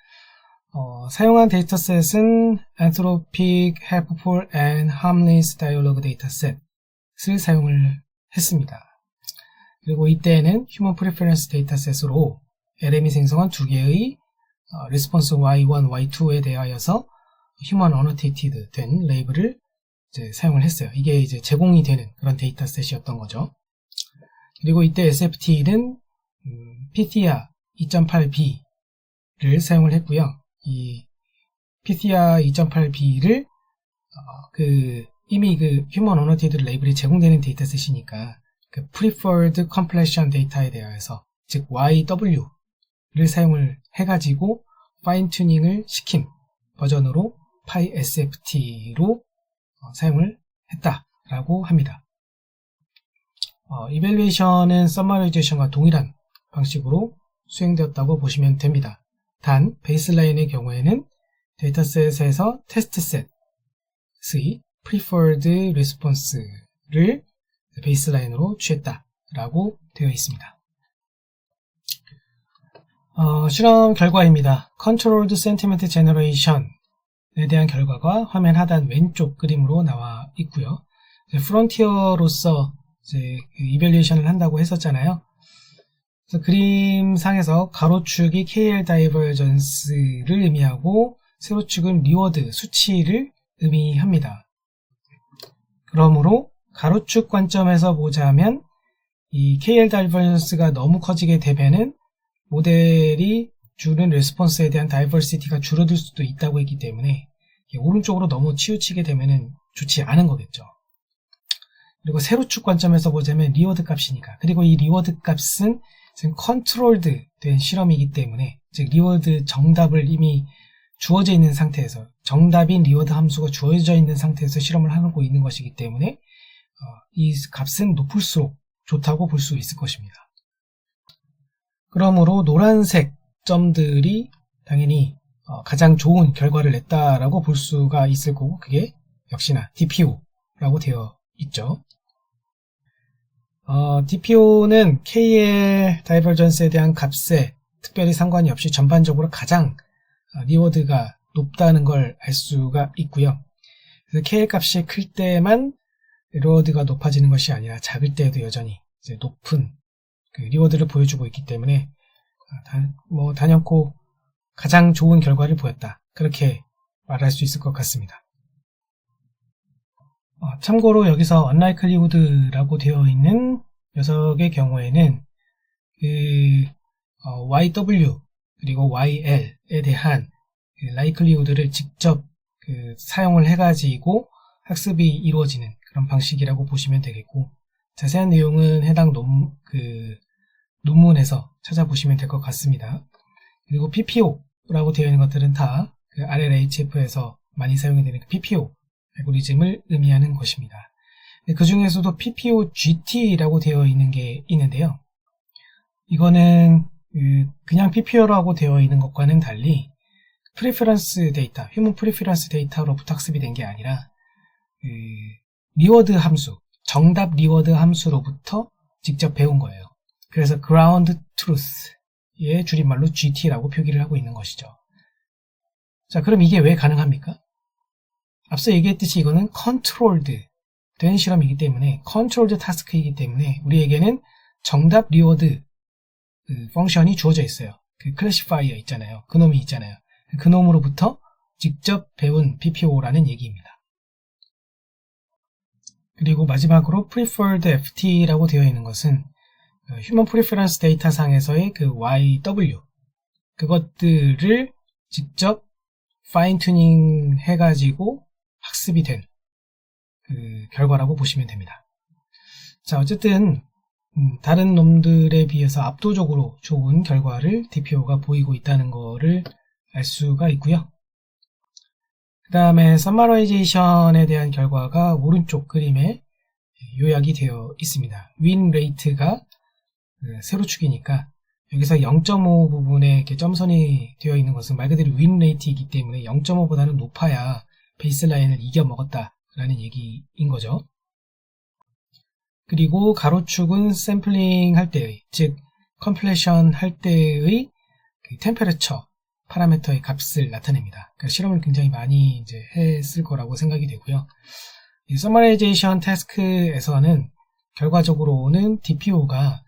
사용한 데이터셋은 Anthropic, Helpful and Harmless Dialogue 데이터셋을 사용을 했습니다. 그리고 이때는 Human Preference 데이터셋으로 LM이 생성한 두 개의 리스폰스 Y1, Y2에 대하여서 Human Annotated 된 레이블을 이제 사용을 했어요. 이게 이제 제공이 되는 그런 데이터셋이었던 거죠. 그리고 이때 SFT는 Pythia 2.8b를 사용을 했고요. 이 Pythia 2.8b를 이미 그 Human Annotated 레이블이 제공되는 데이터셋이니까 그 Preferred Completion 데이터에 대하여서 즉 YW를 사용을 해가지고 파인 튜닝을 시킨 버전으로 PySFT로 사용을 했다라고 합니다. 이밸류에이션은 서머라이제이션과 동일한 방식으로 수행되었다고 보시면 됩니다. 단 베이스라인의 경우에는 데이터셋에서 테스트셋의 preferred response를 베이스라인으로 취했다라고 되어 있습니다. 실험 결과입니다. Controlled Sentiment Generation에 대한 결과가 화면 하단 왼쪽 그림으로 나와 있고요. 프론티어로서 이제 이밸류에이션을 한다고 했었잖아요. 그래서 그림상에서 가로축이 KL 다이버전스를 의미하고 세로축은 리워드 수치를 의미합니다. 그러므로 가로축 관점에서 보자면 이 KL 다이버전스가 너무 커지게 되면은 모델이 주는 레스폰스에 대한 다이버시티가 줄어들 수도 있다고 했기 때문에 오른쪽으로 너무 치우치게 되면은 좋지 않은 거겠죠. 그리고 세로축 관점에서 보자면 리워드 값이니까. 그리고 이 리워드 값은 지금 컨트롤드 된 실험이기 때문에 즉 리워드 정답을 이미 주어져 있는 상태에서 정답인 리워드 함수가 주어져 있는 상태에서 실험을 하고 있는 것이기 때문에 이 값은 높을수록 좋다고 볼 수 있을 것입니다. 그러므로 노란색 점들이 당연히 가장 좋은 결과를 냈다라고 볼 수가 있을 거고 그게 역시나 DPO라고 되어 있죠. DPO는 KL 다이버전스에 대한 값에 특별히 상관이 없이 전반적으로 가장 리워드가 높다는 걸 알 수가 있고요. 그래서 KL 값이 클 때만 리워드가 높아지는 것이 아니라 작을 때에도 여전히 이제 높은 그 리워드를 보여주고 있기 때문에 단연코 가장 좋은 결과를 보였다. 그렇게 말할 수 있을 것 같습니다. 참고로 여기서 unlikelihood라고 되어 있는 녀석의 경우에는 YW 그리고 YL에 대한 likelihood를 직접 사용을 해가지고 학습이 이루어지는 그런 방식이라고 보시면 되겠고, 자세한 내용은 해당 논문에서 찾아보시면 될 것 같습니다. 그리고 PPO라고 되어 있는 것들은 다 RLHF에서 많이 사용이 되는 PPO 알고리즘을 의미하는 것입니다. 그 중에서도 PPO-GT라고 되어 있는 게 있는데요. 이거는 그냥 PPO라고 되어 있는 것과는 달리 프리퍼런스 데이터, 휴먼 프리퍼런스 데이터로부터 학습이 된 게 아니라 리워드 함수, 정답 리워드 함수로부터 직접 배운 거예요. 그래서 ground truth의 줄임말로 GT라고 표기를 하고 있는 것이죠. 자, 그럼 이게 왜 가능합니까? 앞서 얘기했듯이 이거는 controlled 된 실험이기 때문에, controlled task이기 때문에 우리에게는 정답 리워드 펑션이 주어져 있어요. 그 클래시파이어 있잖아요. 그놈이 있잖아요. 그놈으로부터 직접 배운 PPO라는 얘기입니다. 그리고 마지막으로 preferred FT라고 되어 있는 것은 휴먼 프리퍼런스 데이터 상에서의 그 YW 그것들을 직접 파인 튜닝 해가지고 학습이 된 결과라고 보시면 됩니다. 자, 어쨌든 다른 놈들에 비해서 압도적으로 좋은 결과를 DPO가 보이고 있다는 것을 알 수가 있고요. 그 다음에 서머라이제이션에 대한 결과가 오른쪽 그림에 요약이 되어 있습니다. 윈 레이트가 세로축이니까 여기서 0.5 부분에 이렇게 점선이 되어 있는 것은 말 그대로 윈 레이트이기 때문에 0.5보다는 높아야 베이스라인을 이겨 먹었다라는 얘기인 거죠. 그리고 가로축은 샘플링 할 때의, 즉 컴플레이션 할 때의 템퍼레처 파라미터의 값을 나타냅니다. 그러니까 실험을 굉장히 많이 이제 했을 거라고 생각이 되고요. 이 서머라이제이션 태스크에서는 결과적으로는 DPO가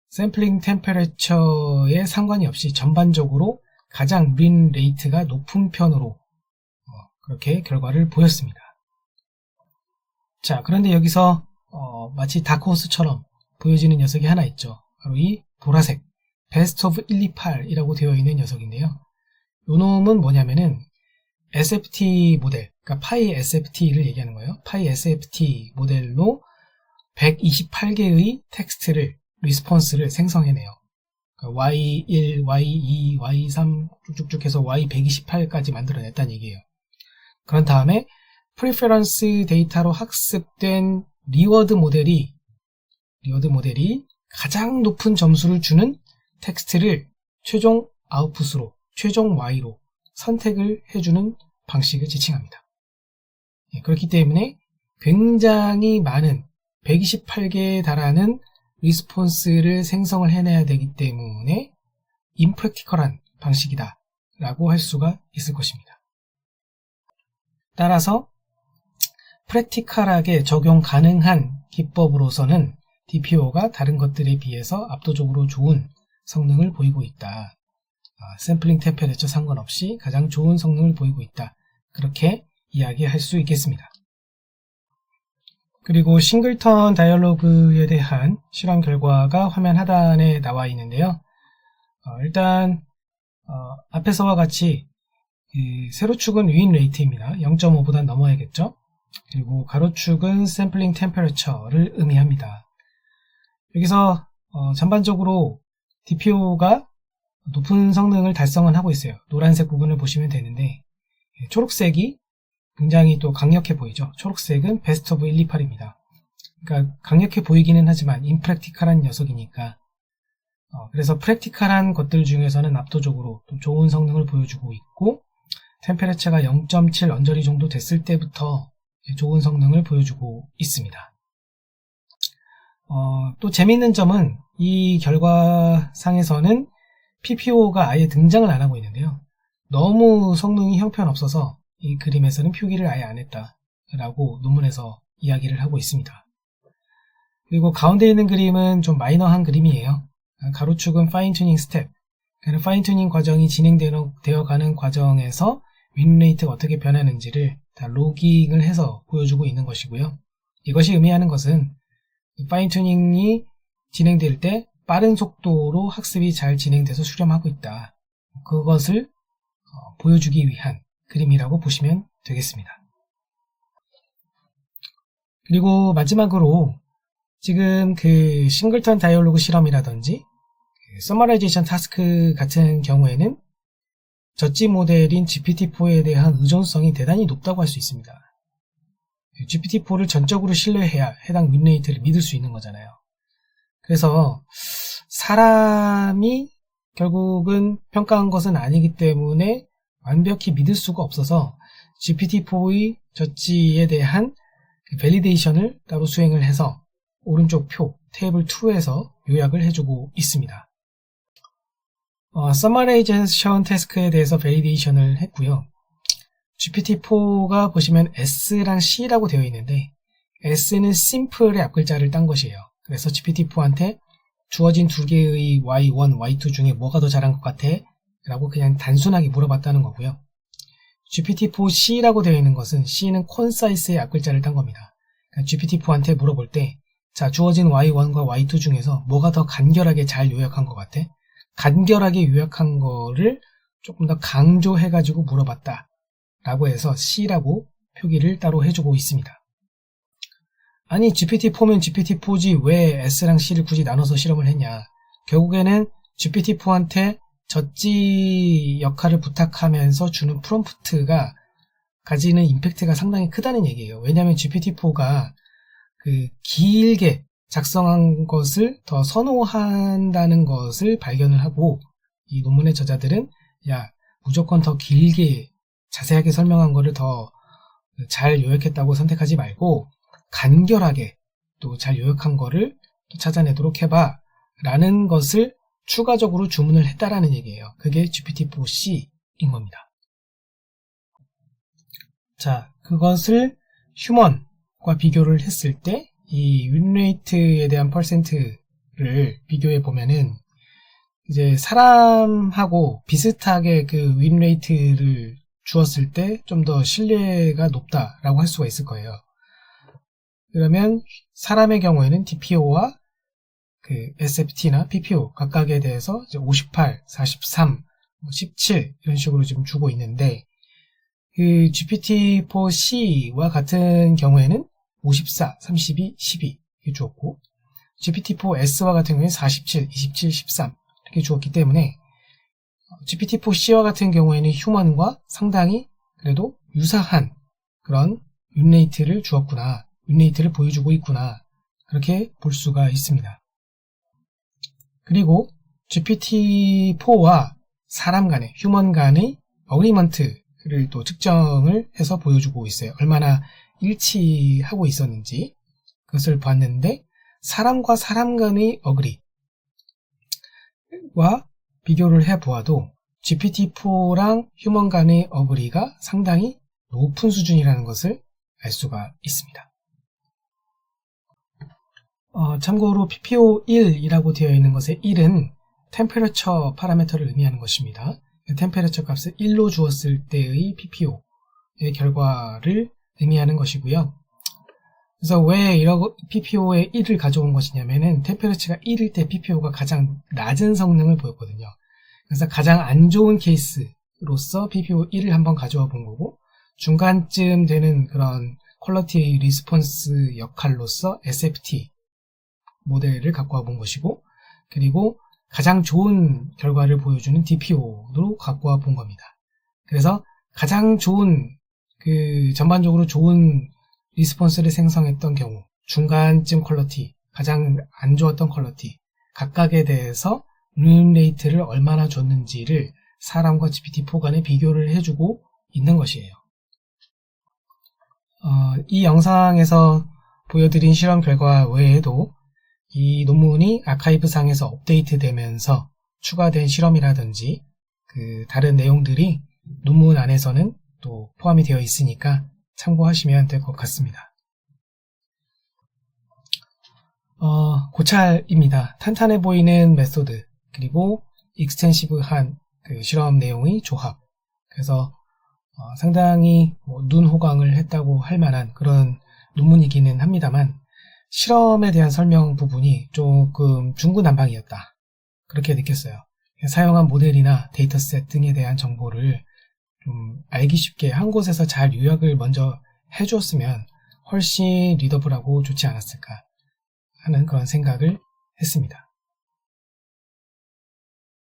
샘플링 템퍼레처에 상관이 없이 전반적으로 가장 윈 레이트가 높은 편으로 그렇게 결과를 보였습니다. 자, 그런데 여기서 마치 다크호스처럼 보여지는 녀석이 하나 있죠. 바로 이 보라색 베스트 오브 128이라고 되어 있는 녀석인데요. 요 놈은 뭐냐면은 SFT 모델, 그러니까 파이 SFT를 얘기하는 거예요. 파이 SFT 모델로 128개의 텍스트를, 리스폰스를 생성해내요. 그러니까 Y1, Y2, Y3 쭉쭉쭉 해서 Y128까지 만들어냈다는 얘기예요. 그런 다음에 프리퍼런스 데이터로 학습된 리워드 모델이 가장 높은 점수를 주는 텍스트를 최종 아웃풋으로, 최종 Y로 선택을 해주는 방식을 지칭합니다. 그렇기 때문에 굉장히 많은 128개에 달하는 리스폰스를 생성을 해내야 되기 때문에 임프랙티컬한 방식이다 라고 할 수가 있을 것입니다. 따라서 프랙티컬하게 적용 가능한 기법으로서는 DPO가 다른 것들에 비해서 압도적으로 좋은 성능을 보이고 있다. 샘플링 템퍼레처 상관없이 가장 좋은 성능을 보이고 있다. 그렇게 이야기할 수 있겠습니다. 그리고 싱글턴 다이얼로그에 대한 실험 결과가 화면 하단에 나와 있는데요. 일단 앞에서와 같이 세로축은 윈 레이트입니다. 0.5보다 넘어야겠죠. 그리고 가로축은 샘플링 템퍼레처를 의미합니다. 여기서 전반적으로 DPO가 높은 성능을 달성은 하고 있어요. 노란색 부분을 보시면 되는데 초록색이 굉장히 또 강력해 보이죠. 초록색은 베스트 오브 128입니다. 그러니까 강력해 보이기는 하지만 임프랙티컬한 녀석이니까 그래서 프랙티컬한 것들 중에서는 압도적으로 또 좋은 성능을 보여주고 있고, 템퍼레처가 0.7 언저리 정도 됐을 때부터 좋은 성능을 보여주고 있습니다. 또 재미있는 점은 이 결과상에서는 PPO가 아예 등장을 안 하고 있는데요. 너무 성능이 형편없어서 이 그림에서는 표기를 아예 안 했다라고 논문에서 이야기를 하고 있습니다. 그리고 가운데 있는 그림은 좀 마이너한 그림이에요. 가로축은 파인튜닝 스텝, 파인튜닝 과정이 진행되어 가는 과정에서 윈레이트가 어떻게 변하는지를 다 로깅을 해서 보여주고 있는 것이고요. 이것이 의미하는 것은 파인튜닝이 진행될 때 빠른 속도로 학습이 잘 진행돼서 수렴하고 있다. 그것을 보여주기 위한 그림이라고 보시면 되겠습니다. 그리고 마지막으로 지금 그 싱글턴 다이얼로그 실험이라든지 서머라이제이션 타스크 같은 경우에는 젖지 모델인 GPT-4에 대한 의존성이 대단히 높다고 할 수 있습니다. GPT-4를 전적으로 신뢰해야 해당 윈레이트를 믿을 수 있는 거잖아요. 그래서 사람이 결국은 평가한 것은 아니기 때문에 완벽히 믿을 수가 없어서 GPT-4의 젖지에 대한 밸리데이션을 따로 수행을 해서 오른쪽 표 테이블 2에서 요약을 해주고 있습니다. 서머라이제이션 태스크에 대해서 밸리데이션을 했고요. GPT-4가 보시면 S랑 C라고 되어 있는데 S는 심플의 앞글자를 딴 것이에요. 그래서 GPT-4한테 주어진 두 개의 Y1, Y2 중에 뭐가 더 잘한 것 같아? 라고 그냥 단순하게 물어봤다는 거고요. GPT-4C라고 되어 있는 것은 C는 콘사이스의 앞글자를 딴 겁니다. 그러니까 GPT-4한테 물어볼 때 자, 주어진 Y1과 Y2 중에서 뭐가 더 간결하게 잘 요약한 것 같아? 간결하게 요약한 거를 조금 더 강조해가지고 물어봤다. 라고 해서 C라고 표기를 따로 해주고 있습니다. 아니 GPT-4면 GPT-4지 왜 S랑 C를 굳이 나눠서 실험을 했냐. 결국에는 GPT-4한테 젖지 역할을 부탁하면서 주는 프롬프트가 가지는 임팩트가 상당히 크다는 얘기예요. 왜냐하면 GPT-4가 그 길게 작성한 것을 더 선호한다는 것을 발견을 하고 이 논문의 저자들은 야 무조건 더 길게 자세하게 설명한 거를 더 잘 요약했다고 선택하지 말고 간결하게 또 잘 요약한 거를 또 찾아내도록 해봐 라는 것을 추가적으로 주문을 했다라는 얘기예요. 그게 GPT-4C인 겁니다. 자, 그것을 휴먼과 비교를 했을 때 이 윈레이트에 대한 퍼센트를 비교해 보면은 이제 사람하고 비슷하게 그 윈레이트를 주었을 때 좀 더 신뢰가 높다라고 할 수가 있을 거예요. 그러면 사람의 경우에는 DPO와 그 SFT나 PPO 각각에 대해서 이제 58, 43, 17 이런 식으로 지금 주고 있는데 그 GPT-4C와 같은 경우에는 54, 32, 12 이렇게 주었고 GPT-4S와 같은 경우에는 47, 27, 13 이렇게 주었기 때문에 GPT-4C와 같은 경우에는 휴먼과 상당히 그래도 유사한 그런 윈레이트를 주었구나. 윈레이트를 보여주고 있구나. 그렇게 볼 수가 있습니다. 그리고 GPT-4와 사람 간의, 휴먼 간의 어그리먼트를 또 측정을 해서 보여주고 있어요. 얼마나 일치하고 있었는지 그것을 봤는데 사람과 사람 간의 어그리와 비교를 해보아도 GPT-4랑 휴먼 간의 어그리가 상당히 높은 수준이라는 것을 알 수가 있습니다. 참고로 PPO1이라고 되어 있는 것의 1은 템페러처 파라미터를 의미하는 것입니다. 템페러처 값을 1로 주었을 때의 PPO의 결과를 의미하는 것이고요. 그래서 왜 PPO의 1을 가져온 것이냐면은 템페러처가 1일 때 PPO가 가장 낮은 성능을 보였거든요. 그래서 가장 안 좋은 케이스로서 PPO 1을 한번 가져와 본 거고 중간쯤 되는 그런 퀄리티 리스폰스 역할로서 SFT 모델을 갖고 와 본 것이고 그리고 가장 좋은 결과를 보여주는 DPO로 갖고 와 본 겁니다. 그래서 가장 좋은 전반적으로 좋은 리스폰스를 생성했던 경우 중간쯤 퀄리티, 가장 안 좋았던 퀄리티 각각에 대해서 윈레이트를 얼마나 줬는지를 사람과 GPT-4 간에 비교를 해주고 있는 것이에요. 이 영상에서 보여드린 실험 결과 외에도 이 논문이 아카이브상에서 업데이트되면서 추가된 실험이라든지 다른 내용들이 논문 안에서는 또 포함이 되어 있으니까 참고하시면 될 것 같습니다. 고찰입니다. 탄탄해 보이는 메소드, 그리고 익스텐시브한 그 실험 내용의 조합. 그래서 상당히 눈 호강을 했다고 할 만한 그런 논문이기는 합니다만, 실험에 대한 설명 부분이 조금 중구난방이었다. 그렇게 느꼈어요. 사용한 모델이나 데이터셋 등에 대한 정보를 좀 알기 쉽게 한 곳에서 잘 요약을 먼저 해주었으면 훨씬 리더블하고 좋지 않았을까 하는 그런 생각을 했습니다.